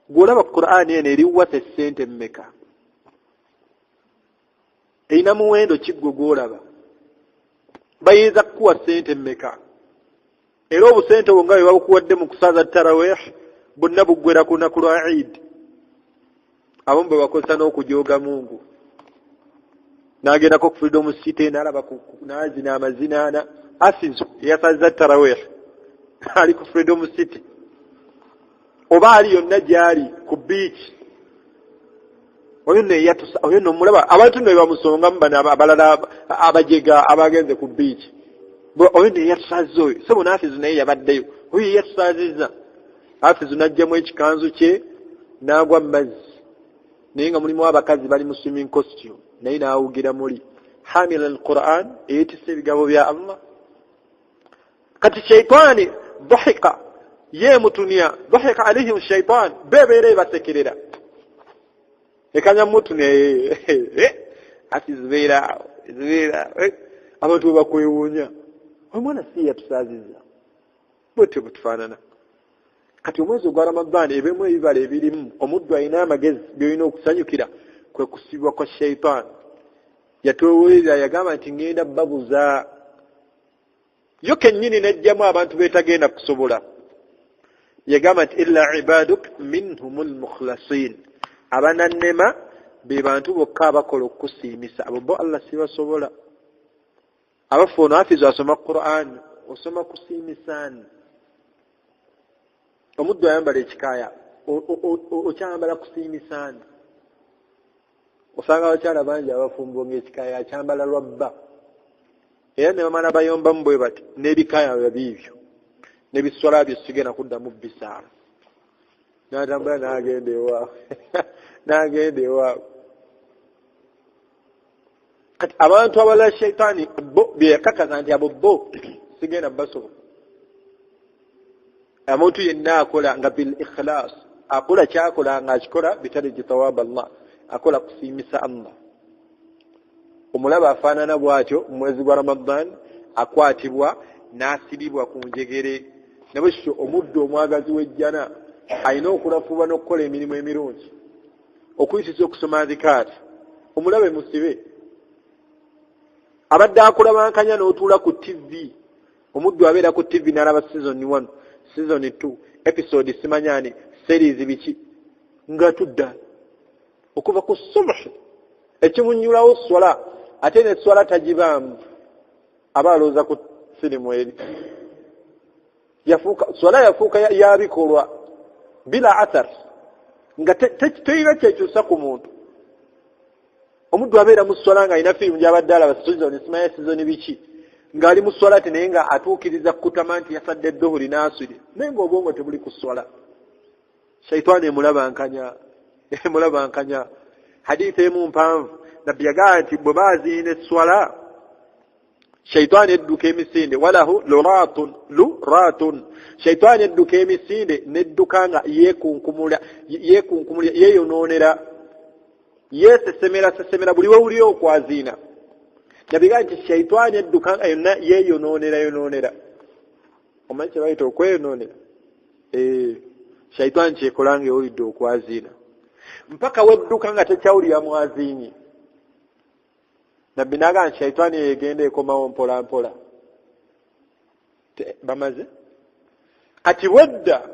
gulaba Qur'ani ene eriwasa ssente mmeka ina muwendo kiggo golaba bayinza kuwa ssente mmeka era obusente bwonga bwe babukuwadde mu kusaaza tarawih bonna buggwera ku lunaku lwa Eid abamu bwe bakozesa n'okujooga Mungu n'agendako ku Freedom City n'alaba n'azina amazinaana asizo yasazza tarawih ali ku Freedom City oba ali yonna gyali ku beach oyo nno mulaba abantu ne bamusongamu bano abalala abajega abagenze ku beach oyo ne yatusazza oyo sebo n'afizu naye yabaddeyo oyo yatusazizza afizu n'ajjamu ekikanzu kye n'agwa mu mazzi naye nga mulimu abakazi bali mu swimming costume naye n'awugira muli hamila al-Qur'an eyetisse ebigabo bya Allah kati shaitani dhahika ye mutunia dhahika alayhi shaitan bebeere basekerera ekanya mutune ati zibera abantu bakwewunya omwana si yatusaziza bote butufanana kati omwezi gwa Ramadan ebemu ebibala ebirimu omuddu alina amagezi byolina okusanyukira kwe kusibwa kwa shaitan yatowulira yagamba nti ngenda babuza yo kennyini nejjamu abantu betagenda kusobola yagamba nti illa ibaduk minhumul mukhlasin abanannema be bantu bokka abakola okusiimisa abo bo Allah sibasobola abafono afizo asoma Qur'an osoma kusiimisani omuddu ayambala ekikaya okyambala kusiimisani osanga abakyala bangi abafumbo ng'ekikaya akyambala lwabba era ne bamala bayombamu bwe bati n'ebikaya babibyo n'ebiswala byo sigenda kuddamu bisaala n'atambula n'agenda ewaabwe kati abantu abala shaitani bo byekakaza nti abo bo sigenda basobola omuntu yenna akola nga bil ikhlas akola kyakola nga akikola bitariji thawab Allah akola kusiimisa Allah omulaba afaanana bw'atyo mu mwezi gwa Ramadan akwatibwa n'asibibwa ku njegere nabwekityo omuddu omwagazi w'ejjana alina okulafuba n'okukola emirimu emirungi okuyitiza okusoma zikaati omulabe musibe abadde akulabankanya n'otuula ku TV omuddu abeera ku TV n'alaba season 1 season 2 episode simanyani series biki nga tudda okuva ku subh ekimunyulawo swala ate ne swala tajibaamu abalooza ku firimu eri swala yafuuka yabikolwa bila athar nga teyiba kyekyusa ku muntu omuddu abeera mu swala nga alina firimu gy'abadde alaba season simanya season biki ngali mu swala naye nga atuukiriza kutama nti yasadde dhuhuri n'asiri naye nga obwongo tebuli ku swala. Shaitaani emulabankanya. Hadithi emu mpanvu nabbi yagamba nti bwe baaziina esswala shaitaani edduka emisinde walahu luratun shaitaani edduka emisinde nedduka nga yeekunkumula yeeyonoonera yeesesemera buli wewuli okwaziina. Nabbi yagamba nti shaitaani edduka nga yonna yeeyonoonera. Omanyi kye bayita okweyonoonera? Shaitaani kyekola nga ewulidde okwaziina mpaka wedduka nga tekyawulira mwaziinyi. Nabbi n'agamba nti shaitaani egenda ekomawo mpola mpola. Bamaze kati wedda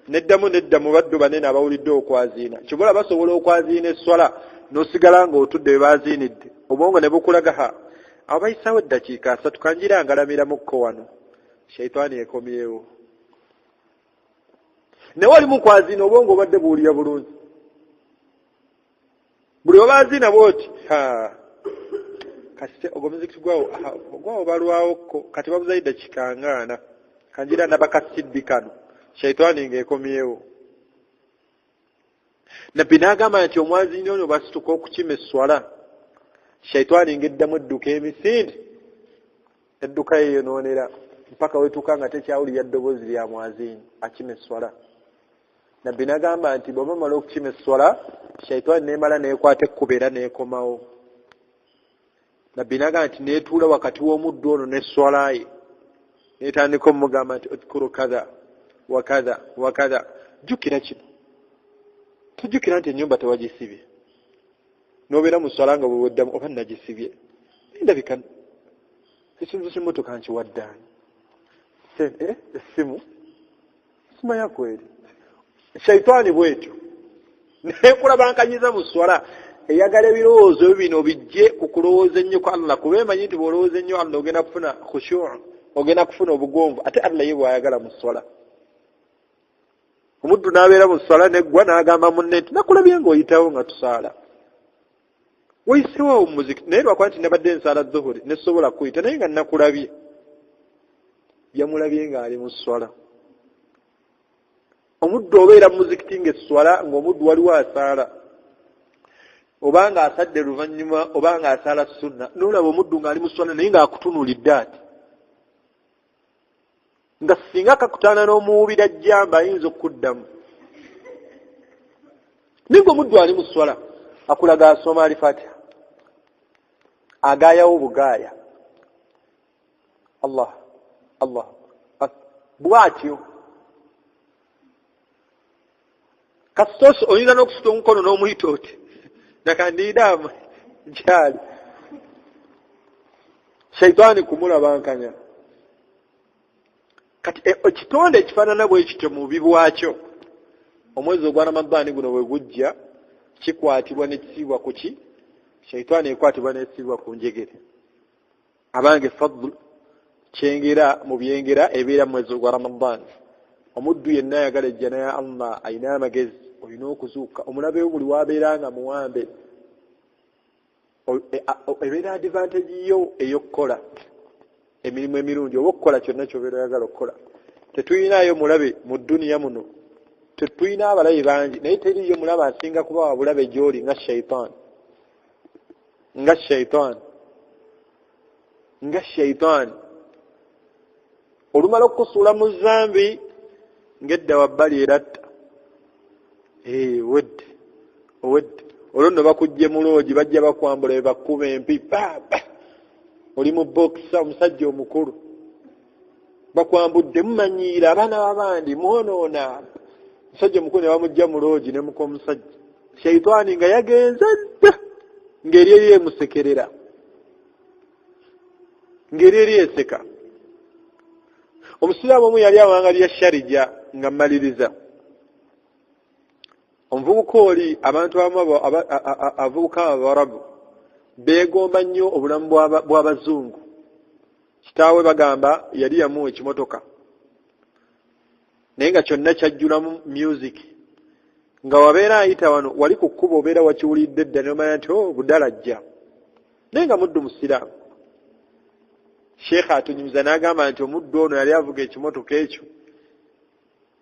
neddamu baddu banene abawulidde okwaziina kibula basobola okwaziina esswala n'osigala ng'otudde we baaziinidde obwongo ne bukulaga abayisawo eddakiika 3 kanjira ngalamiramuko wano shaitaani ekomyewo. Ne wali mu kwaziina obwongo obadde buwulira bulungi buli obaaziina bwoti kasite ogomuzikiti gwawo balwawokko kati babuzayo eddakiika 40 kanjira nabakasiddikano shaitaani ng'ekomyewo. Nabbi n'agamba nti omwaziini ono basituka okukima esswala shaitaani ng'eddamu edduka emisinde edduka yeeyonoonera mpaka wetuuka nga tekyawulira ddoboozi lya mwaziini akima esswala. Nabbi n'agamba nti bw'oba omala okukima esswala shaitaani n'emala n'ekwata ekkubo era n'ekomawo. Nabbi n'agamba nti n'etuula wakati w'omuddu ono n'esswala ye n'etandika omugamba nti odhkuru kadha wakadha wakadha. Jjukira kino tujjukira nti ennyumba tewagisibye n'obeera mu sswala nga bwe weddamu oba nagisibye ndabika ekintu ky'emmotoka nkiwaddaani essimu simanya kweri. Shaitaani bwetyo nekulabankanyiza mu sswala eyagala ebirowoozo bino bijje ku kulowooza ennyo ku Allah kuba emanyi nti bw'olowooza ennyo Allah ogenda kufuna khushu' ogenda kufuna obugonvu ate Allah ye bw'ayagala mu sswala. Omuddu n'abeera mu sswala neggwa n'agamba munne nti nakulabye ng'oyitawo nga tusaala wayiseewo mu muzikiti naye lwakuba nti nabadde nsaala dhuhuri nesobola kuyita naye nga nakulabye yamulabye ng'ali mu sswala. Omuddu obeera mu muzikiti ng'esswala ng'omuddu waliwo asaala obanga asadde luvannyuma obanga asaala sunna n'olaba omuddu ng'ali mu sswala naye ng'akutunuulidde ati nga singa kakutaana n'omuwubira jjamba ayinza okuddamu naye ng'omuddu ali mu sswala akulaga asoma Al-Fatiha agaayawo bugaaya Allah bw'atyo kasitosi oyinza n'okusuta omukono n'omuyita oti nakandiidaamu nkyali. Shaitaani kumulabankanya. Kati ekitonde ekifaanana bwe kityo mu bubi bwakyo omwezi ogwa Ramadhaani guno bwe gujja kikwatibwa n'ekisiibwa ku ki? Shaitaani ekwatibwa n'ekisiibwa ku njegere. Abange fadlu kyengera mu byengera ebeera mu mwezi ogwa Ramadhaani. Omuddu yenna ayagala ejjana ya Allah ayina amagezi olina okuzuuka omulabe wo buli waabeera nga muwambe ebeera advantage yo ey'okukola emirimu emirungi oba okukola kyonna ky'obeera oyagala okukola. Tetuyinaayo mulabe mu dduniya muno, tetuyina abalabe bangi naye teriyo mulabe asinga kuba wa bulabe gy'oli nga shaitaani. Olumala okukusuula mu zambi ngedda wabbali eratta owedde olwo nno bakujje mu loogi bajja bakwambula be bakkuba empi oli mu bokisa omusajja omukulu bakwambudde mumanyiira abaana babandi mwonoona omusajja omukulu ne bamujja mu loogi ne muka omusajja shaitaani nga yagenza dda ng'eri eri emusekerera ng'eri eri eseka. Omusiraamu omu yali awangalira sharija nga mmaliriza. Omuvubuka oli abantu abamu abavubuka Abarabu beegomba nnyo obulamu bw'abazungu. Kitaawe bagamba yali yamuwa ekimotoka naye nga kyonna kyajjulamu music nga wabeera ayita wano wali ku kkuba obeera wakiwulidde dda n'omanya nti budala ajja naye nga muddu musiraamu. sheekha atunyumiza n'agamba nti omuddu ono yali avuga ekimotoka ekyo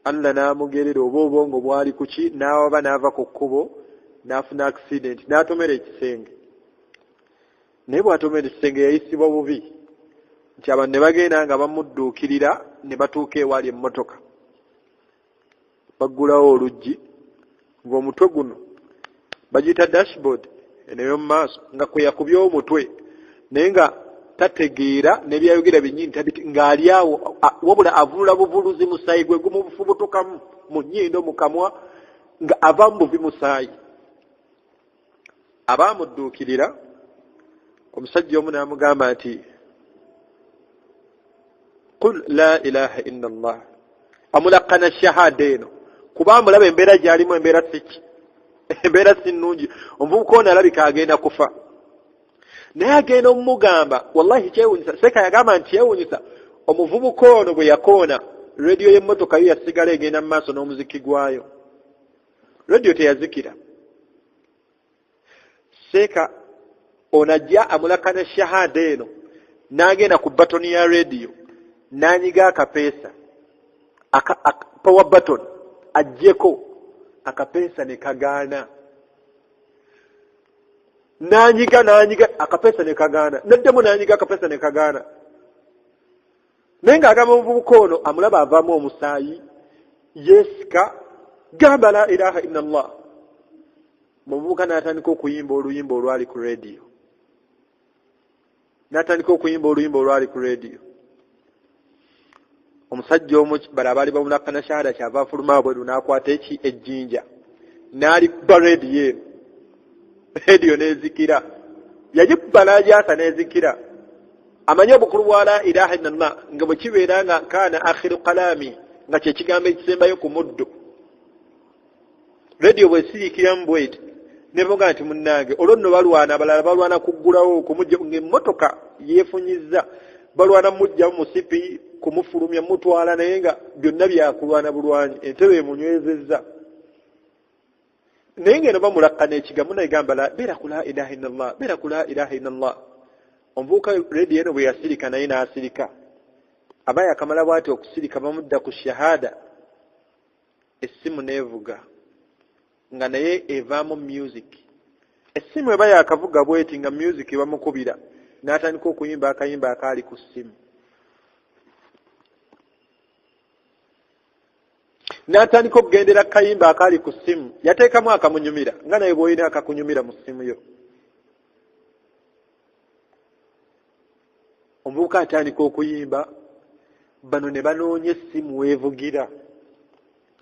Allah n'amugerera oba obwongo bwali kuki n'awaba n'ava ku kkubo n'afuna accident n'atomera ekisenge. Naye bw'atomera ekisenge yayisibwa bubi nti abantu ne bagenda nga bamudduukirira ne batuuka ewali emmotoka baggulawo oluggi ng'omutwe guno bagiyita dashboard eno ey'omu maaso nga kwe yakubyewo omutwe naye nga tategeera n'ebyayogera binnyini ng'ali awo wabula avulula buvuluzi musaayi gwe gumufubutukamu mu nnyindo mu kamwa nga ava mu buvi musaayi. Abaamudduukirira omusajja omu n'amugamba nti qul la ilaha illa Allah, amulakkana shahada eno kuba amulaba embeera gy'alimu embeera siki embeera si nnungi. Omuvubuka ono alabika agenda kufa naye agenda omumugamba wallahi kyewunyisa. Seeka yagamba nti kyewunyisa omuvubuka ono bwe yakoona rediyo y'emmotoka yo yasigala egenda mu maaso n'omuziki gwayo, rediyo teyazikira. Seeka ono ajja amulakkana shahada eno n'agenda ku batoni ya rediyo n'anyiga akapeesa power button ajjeko akapeesa ne kagaana, n'anyiga akapeesa ne kagaana, n'addemu n'anyiga akapeesa ne kagaana. Naye ng'agamba omuvubuka ono amulaba avaamu omusaayi yeesika gamba la ilaha illa Allah. Omuvubuka n'atandika okuyimba oluyimba olwali ku rediyo, omusajja omu bala abaali bamulakkana shahada kyava afuluma bweru n'akwata ejjinja n'alikuba rediyo n'ezikira, yagikuba n'agyasa n'ezikira. Amanye obukulu bwa la ilaha illallah nga bwe kibeera nga kaana akhiru kalaami nga kye kigambo ekisembayo ku muddo. Rediyo bwe siriikiramu bweti nevuga nti munnange olwo nno balwana, abalala balwana kuggulawo kumujja ng'emmotoka yeefunyizza, balwana mujjamu musipi kumufulumya mutwala, naye nga byonna byakulwana bulwanyi, entebe emunywezezza. Naye ng'eno bamulakkana ekigambo naye gamba beera ku la ilaha illallah, beera ku la ilaha illallah. Omuvubuka rediyo eno bwe yasirika naye n'asirika. Abaye akamala bw'ati okusirika bamudda ku shahada, essimu n'evuga nga naye evaamu music. Essimu eba yakavuga bweti nga music bamukubira n'atandika okuyimba akayimba akaali ku ssimu. N'atandika okugendera akayimba akaali ku ssimu, yateekamu akamunyumira nga naye bw'olina akakunyumira mu ssimu yo. Omuvubuka atandika okuyimba, bano ne banoonya essimu weevugira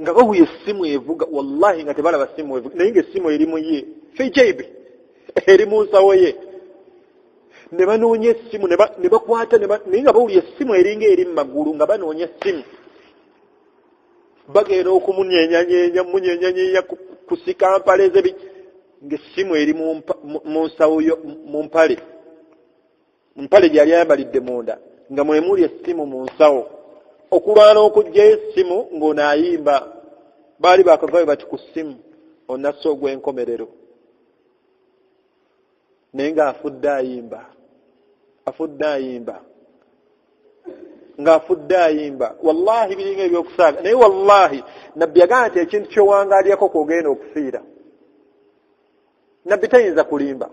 nga bawuye essimu evuga, wallahi nga tebalaba ssimu evuga, naye ng'essimu eri mu ye fejaibe eri mu nsawo ye. Ne banoonya essimu ne bakwata naye nga bawulya essimu eringa eri mu magulu nga banoonya essimu. Bagenda okumunyenyanyeenya kusika mpale ze ng'essimu eri mu nsawo yo, mu mpale gyali ayambalidde munda nga mwemuli essimu mu nsawo. Okulwana okujjayo essimu ng'onaayimba, baali bakavaayo bati ku ssimu onnassa ogw'enkomerero, naye ng'afudde ayimba wallahi biringa ebyokusaaga. Naye wallahi nabbi yagamba nti ekintu ky'owangaalyako kwogenda okufiira. Nabbi tayinza kulimba,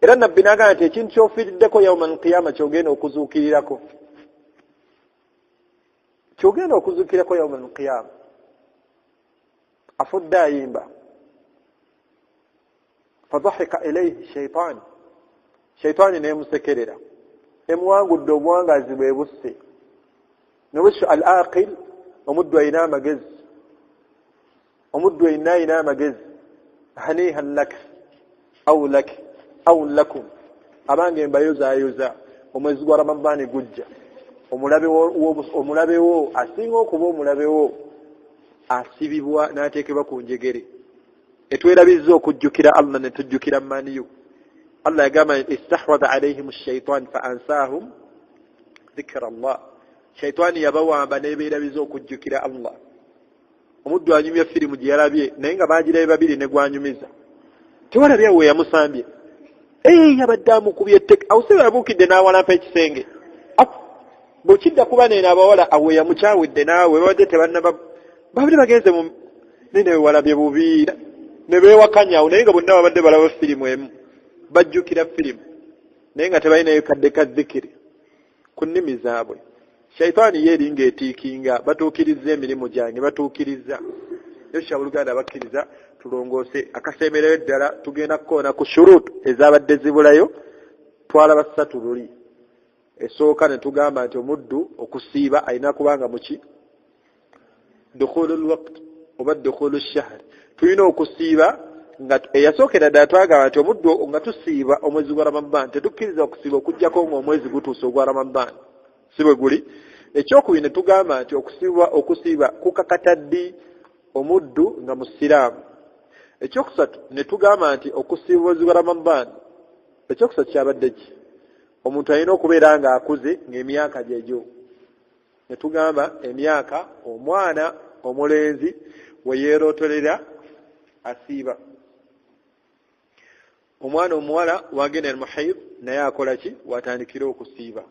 era nabbi n'agamba nti ekintu ky'ofiiriddeko yawmal qiyama ky'ogenda okuzuukirirako, yawmal qiyama. Afudde ayimba, fadhahika ilayhi shaytaani n'emusekerera, emuwangudde obuwangazi bwe busse. Nobushu al-aqil, omuddu ayina amagezi, hanihan lak aw lakum, abange mbayozaayoza, omwezi gwa Ramadhaani gujja, omulabe wo asinga okuba omulabe wo asibibwa n'ateekebwa ku njegere. Etwerabizza okujjukira Allah ne tujjukira maniyu. Allah yagamba istahwadha alayhim ash-shaytan fa ansahum dhikra Allah. Shaytaani yabawamba n'ebeerabiza okujjukira Allah. Omuddu anyumya firimu gye yalabye naye nga baagirabe babiri ne gwanyumiza, tewalabye we yamusambye, yabadde amukubye etteka, awo si yabuukidde n'awalampa ekisenge, bw'okidda kuba neena abawala awo yamukyawidde naawe babadde tebannaba babadde bagenze mu nene walabye bubiira ne beewakanyawo naye nga bonna babadde balaba firimu emu bajjukira firimu naye nga tebalinayo kadde ka zikiri ku nnimi zaabwe. Shaitaani yeeringa etiikinga batuukiriza emirimu gyange batuukiriza yosha buluganda bakkiriza tulongoose akaseemereyo ddala tugenda kukoona ku shuruutu ezabadde zibulayo twalaba 3 luli. Esooka ne tugamba nti omuddu okusiiba alina kubanga muki dukhulul waqt oba dukhulul shahr. Tulina okusiiba nga eyasookera ddala twagamba nti omuddu nga tusiiba omwezi gwa Ramadaan tetukkiriza okusiiba okujjako ng'omwezi gutuuse ogwa Ramadaan si bwe guli. Ekyokubiri ne tugamba nti okusiiba kukakata ddi omuddu nga musiraamu. Ekyokusatu ne tugamba nti okusiiba omwezi gwa Ramadaan ekyokusatu kyabadde ki omuntu alina okubeera nga akuze ng'emyaka gyegyo. Ne tugamba emyaka omwana omulenzi we yeerotolera asiiba. Omwana omuwala wagenda al-muhayd naye akola ki watandikira okusiiba.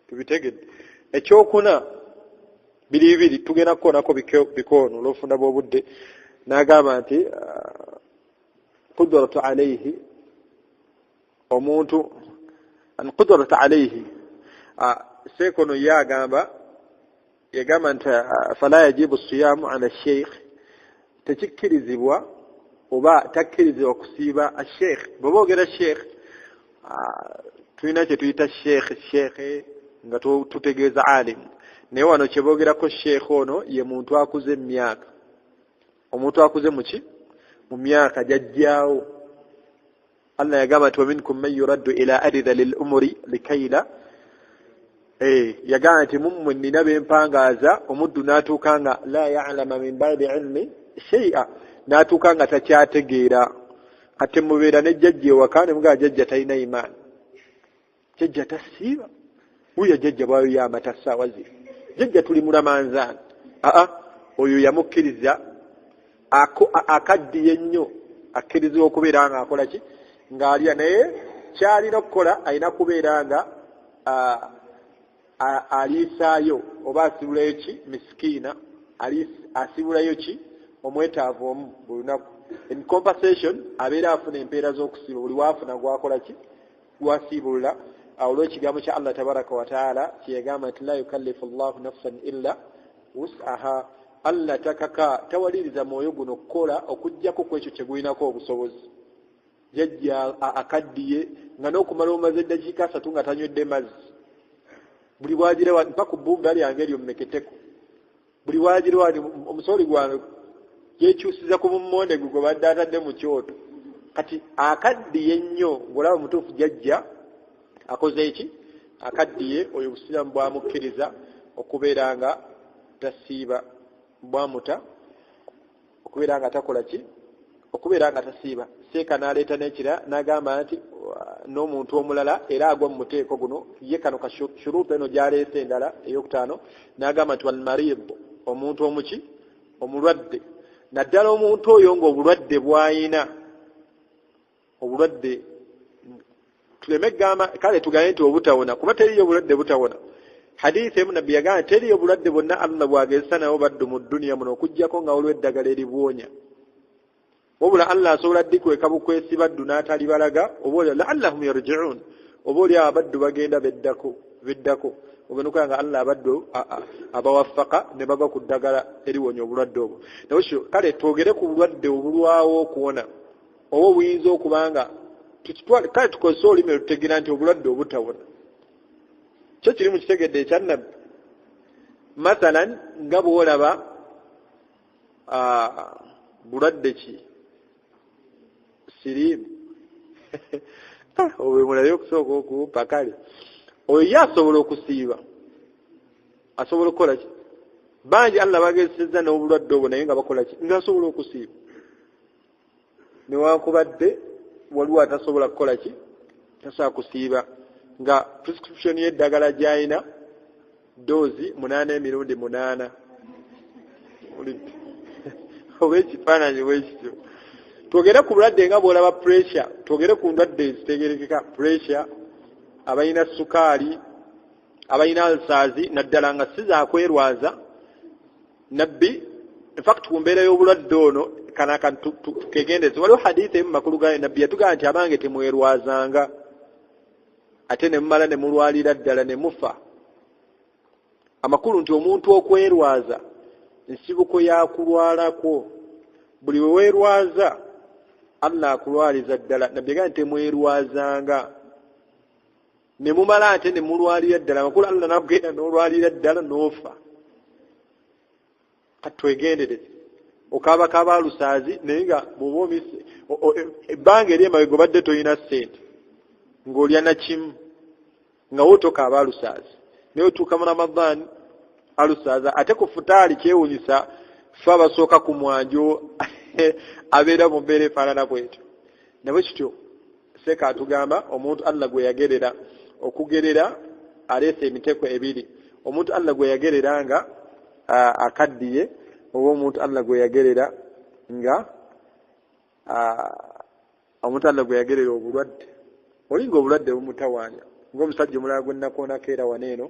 Tubitegedde. Ekyokuna biri tugenda kukoonako bikoono olw'ofunda bw'obudde n'agamba nti qudratu alayhi omuntu qudratu alayhi sekono yagamba nti fala yajibu siyamu ala sheikh tekikkirizibwa oba takkirizibwa okusiiba asheikh. bw'oba ogera sheikh tulina kye tuyita sheikh nga tutegeeza alim naye wano kye boogerako sheikh ono ye muntu akuze emyaka omuntu akuze muki mu myaka jajjaawo. Allah yagamba nti waminkum man yuraddu ila ardhil umri likayla yagamba nti mummwe nnina bempangaaza omuddu n'atuuka nga la ya'lama min ba'di ilmi shay'a n'atuuka nga takyategeera. Kati mubeera ne jjajja ewaka ne mugaa jjajja talina imaani jjajja tasiiba wuyo jjajja bwayo y'amata ssaawa zino jjajja tuli mulamanzaani oyo yamukkiriza akaddiye ennyo akkirizibwa okubeera nga akola ki ng'alya naye kyalina okukola alina kubeera nga aliisaayo oba asibulayo ki misikiina asibulayo ki omwetaavu omu buli lunaku. In compensation abeera afuna empeera z'okusiiba buli waafuna gwakola ki gwasiibulula. Awo olw'ekigambo kya Allah tabaraka wa taala kyeyagamba nti la yukallifu llahu nafsan illa wus'aha. Allah tawaliriza mwoyo guno kukola okujjako ku ekyo kye gulinako obusobozi. Jjajja akaddiye nga n'okumala omaze eddakiika 3 nga tanywedde mazzi buli bwagirewa mpa ku bbumba lyange eryo mmeketeko buli bwagirewa omusooli gwange yekyusiza ku mummonde gwe badde atadde mu kyoto. Kati akaddiye nnyo ng'olaba mutuufu jjajja akoze eki akaddiye oyo obusiraamu bwamukkiriza okubeera nga tasiiba bwamuta okubeera nga takola ki okubeera nga tasiiba. Seeka n'aleeta n'ekira n'agamba nti n'omuntu omulala era agwa mu muteeko guno ye kano ka shuruutu eno gy'aleese endala ey'okutaano n'agamba nti walmarid omuntu omuki omulwadde naddala omuntu oyo ng'obulwadde bw'ayina obulwadde tuleme gamba kale tugaye nti obutawona kuba teriyo obulwadde butawona. Hadiisi emu nabbi yagamba teriyo obulwadde bwonna Allah bwagezesa nawo baddu mu dduniya muno okuggyako nga waliwo eddagala eribwonya. Wabula Allah asobola ddi kweka bukwesi baddu n'atali balaga oba la'allahum yarji'un oba oli abaddu bagenda beddako ogenda okulaba nga Allah abaddu abawafaka ne bava ku ddagala eriwonya obulwadde obwo. Naye kale twogere ku bulwadde obulwawo okuwona oba obuyinza okubanga kale tukozesa olulimi lutegeera nti obulwadde obutawona kyo kiri mu kitegedde ekyannabbi. Mathalan nga bw'olaba bulwadde ki siriimu obwe mulabe okusooka okuwupa kale oyo ye asobola okusiiba asobola okukola ki bangi Allah bagezesezza n'obulwadde obwo naye nga bakola ki nga asobola okusiiba newankubadde waliwo atasobola kukola ki tasobola kusiiba nga prescription y'eddagala gy'alina doozi 8 emirundi 8 oba ekifaananyi bwekityo. Twogere ku bulwadde nga bw'olaba pressure twogere ku ndwadde ezitegerekeka pressure abalina sukaali abalina alsaazi naddala nga siza kwerwaza nabbi in fact kumbeera y'obulwadde ono kanaka tukegendeze waliwo hadithi emu makulu gayo nabbi yatugamba nti abange temwerwazanga ate ne mumala ne mulwalira ddala ne mufa amakulu nti omuntu okwerwaza nsibuko yakulwalako buli we weerwaza Allah akulwaliza ddala nabbi yagamba nti temwerwazanga ne mumala ate ne mulwalira ddala amakulu Allah nakugenda n'olwalira ddala n'ofa katwegendereze okaabakaaba alusaazi naye nga bw'oba ebbanga eri emabega obadde toyina ssente ng'olya na kimu nga wotokaaba alusaazi naye otuuka mu Ramadhan alusaazi ate ku futaali kyewunyisa fe abasooka ku mwanjo abeera mu mbeera efaanana bwetyo nabwe kityo seeka atugamba omuntu Allah gwe yagerera okugerera aleese emiteeko ebiri omuntu Allah gwe yagerera nga akaddiye oba omuntu Allah gwe yagerera nga omuntu Allah gwe yagerera obulwadde olinga obulwadde bumutawaanya ng'omusajja omulala gwe nakoonako era waneeno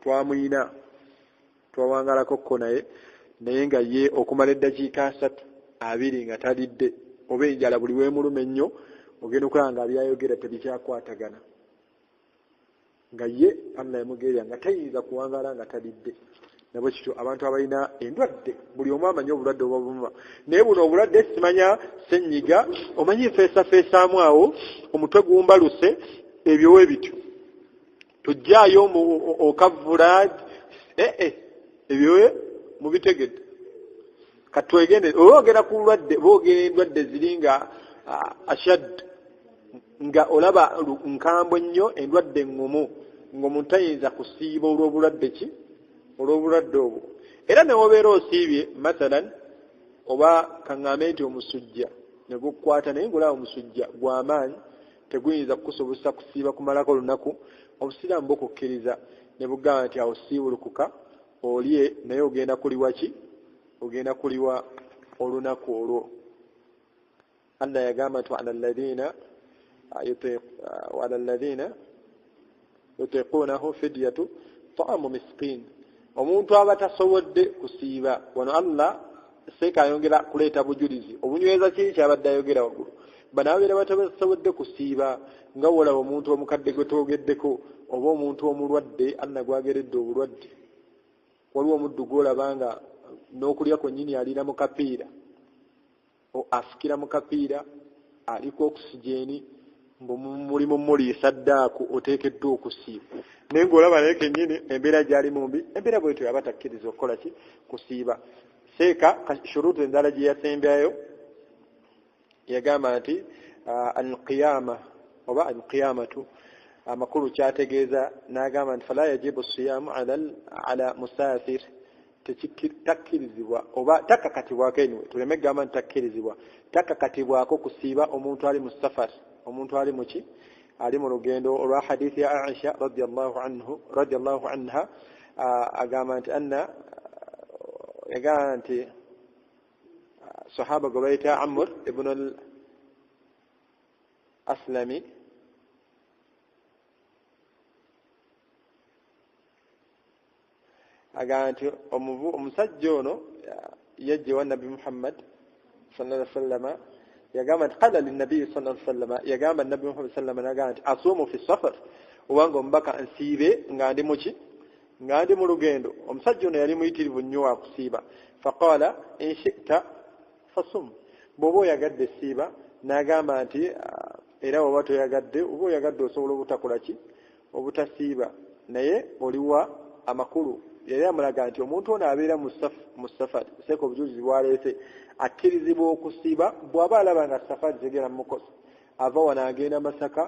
twamuyina twawangalako ko naye nga ye okumala eddakiika 2 nga talidde oba enjala buli weemuluma ennyo ogenda okulaba nga byayogera tebikyakwatagana nga ye Allah yamugerera nga tayinza kuwangala nga talidde nabwe kityo abantu abalina endwadde buli omu amanyi obulwadde oba bumuma naye buno obulwadde simanya ssenyiga omanyi feesafeesaamu awo omutwe gumbaluse ebyo we bityo tujjaayo okavula ebyo we mubitegedde katwegende olwogera ku bulwadde boogera endwadde ziri nga ashad nga olaba nkambwe nnyo endwadde ŋŋumu ng'omuntu tayinza kusiiba olw'obulwadde ki olw'obulwadde obwo era ne wobeera osiibye mathalan oba kaŋŋambe nti omusujja ne gukukwata naye ng'olaba omusujja gw'amaanyi teguyinza kukusobozesa kusiiba kumalako olunaku obusiraamu bukukkiriza ne bugamba nti awo siibulukuka olye naye ogenda kuliwa ki ogenda kuliwa olunaku olwo Allah yagamba nti ala alladhina yutiqunahu fidyatu ta'amu miskin omuntu aba tasobodde kusiiba wano Allah seeka ayongera kuleeta bujulizi obunyweza kiri kyabadde ayogera waggulu bano ababeera batasobodde kusiiba nga wolaba omuntu omukadde gwe twogeddeko oba omuntu omulwadde Allah gwageredde obulwadde waliwo omuddu gwolaba nga n'okulya kwennyini alira mu kapiira afikira mu kapiira aliko okusijeni mulimu muliisa ddaaku oteekeddwa okusiiba naye ng'olaba naye kennyini embeera gyali mumbi embeera bwetyo yaba takkiriza okukola ki kusiiba seeka shuruutu endala gye yasembyayo yagamba nti alqiyama oba alqiyamatu amakulu kyategeeza n'agamba nti fala yajibu siyaamu ala musaafir takkirizibwa oba takakatibwako eniwe tuleme gamba nti takkirizibwa takakatibwako kusiiba omuntu ali mu safari omuntu ali muki ali mu lugendo olwa hadithi ya Aisha radiyallahu anha agamba nti yagamba nti sahaba gwe bayita Amr ibn al-Aslami agamba nti omusajja ono yajje wa Nabi Muhammad sallallahu alaihi wasallam yagamba nti qala linnabi sallallahu alaihi wasallam yagamba Nabi Muhammad sallallahu alaihi wasallam nti asumu fi safar obanga omubaka nsiibe nga ndi muki nga ndi mu lugendo omusajja ono yali muyitirivu nnyo wa kusiiba faqala in shi'ta fasum bw'oba oyagadde siiba n'agamba nti era bw'oba toyagadde oba oyagadde osobola obutakola ki obutasiiba naye oliwa amakulu yali amulaga nti omuntu ono abeera mu safari seeka obujulizi bwaleese akkirizibwa okusiiba bw'aba alaba nga safari zegera mu mukosa ava wano agenda Masaka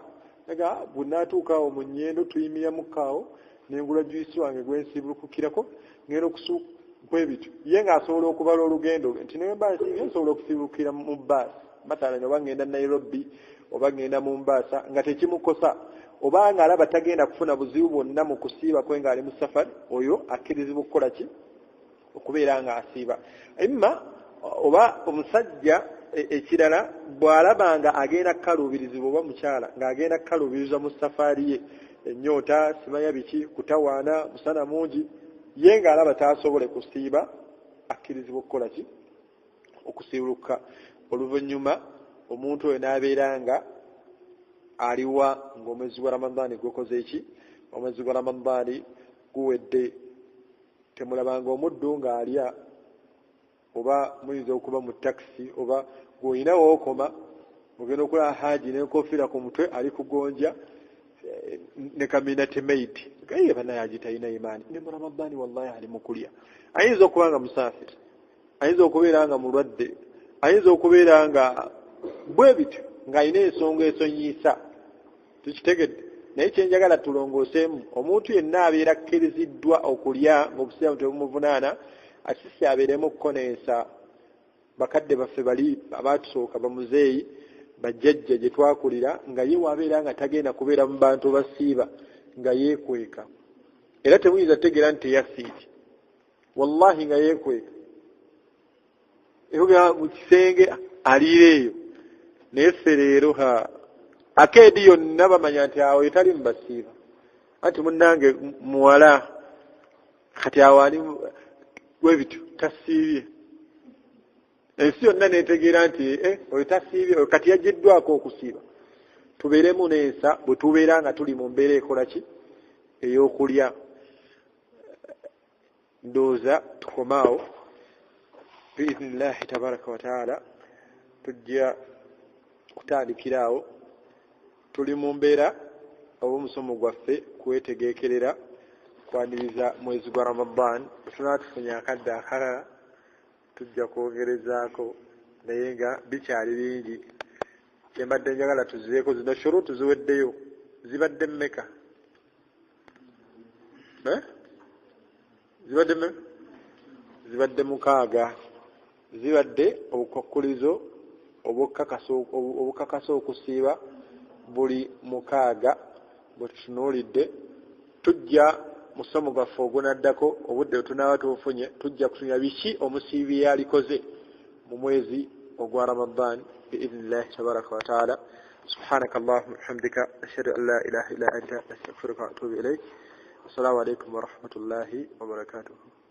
nga bw'anaatuuka awo mu nnyendo tuyimira mukaawo nengula juyisi wange gwensiibulukukirako ngenda okusuuka bwebityo ye ng'asobola okubala olugendo nti naye mbaasi nsobola okusiibulukira mu bbaasi mathalani oba ngenda Nairobi oba ngenda mu Mombasa nga tekimukosa oba nga alaba tagenda kufuna buzibu bwonna mu kusiiba kwe ng'ali mu safari oyo akkirizibwa okukola ki okubeera nga asiiba imma oba omusajja ekirala bw'alaba nga agenda kukaluubirizibwa oba mukyala ng'agenda kukaluubirizibwa mu safaari ye ennyota simanya biki kutawaana musana mungi ye ng'alaba taasobole kusiiba akkirizibwa okukola ki okusiiruka oluvannyuma omuntu oyo n'abeera nga aliwa ng'omwezi gwa ramadaani gukoze eki omwezi gwa ramadaani guwedde temulabanga omuddu ng'alya oba muyinza okuba mu takisi oba gw'olina wookoma ogenda okulaba haaji n'enkofiira ku mutwe ali kugonja ne kamina temeiti gaye banaye agitalina imaani ne mu ramadaani wallahi ali mu kulya ayinza okuba nga musaafiri ayinza okubeera nga mulwadde ayinza okubeera nga bwe bityo ng'alina ensonga esonyiisa tukitegedde naye kyenjagala tulongooseemu omuntu yenna abeera akkiriziddwa okulya ng'obusiraamu tebumuvunaana asisi abeeremu okukoneesa bakadde baffe bali abaatusooka bamuzeeyi bajjajja gye twakulira nga ye wabeera nga tagenda kubeera mu bantu basiiba nga yeekweka era temuyinza tegeera nti teyasiiki wallahi nga yeekweka eyoga mu kisenge aliira eyo naye ffe leero akeedi yonna bamanya nti awo etali mu basiiba anti munnange muwala kati awo ali webityo tasiibye ensi yonna neetegeera nti oyo tasiibye oyo kati yagiddwako okusiiba tubeeremu n'ensa bwe tubeera nga tuli mu mbeera ekola ki ey'okulya ndowooza tukomaawo biiznillahi tabaraka wataala tujja kutandikiraawo tuli mu mbeera oba omusomo gwaffe kwetegeekerera kwaniriza mwezi gwa Ramadan tunaa tufunye akadde akalala tujja kwongerezaako naye nga bikyali bingi kyembadde njagala tuzireeko zino shuruutu ziweddeyo zibadde mmeka zibadde 6 zibadde obukwakulizo obukakasa okusiiba buli 6 bwe tutunuulidde tujja musomo gwaffe ogunaddako obudde bwetunaaba tubufunye tujja kutunya biki omusiibi yalikoze mu mwezi ogwa Ramadan biidhnillahi tabaraka wataala subhanaka allahumma bihamdika ashhadu an la ilaha illa anta astaghfiruka wa atubu ilayk assalamu alaikum wa rahmatullahi wa barakatuh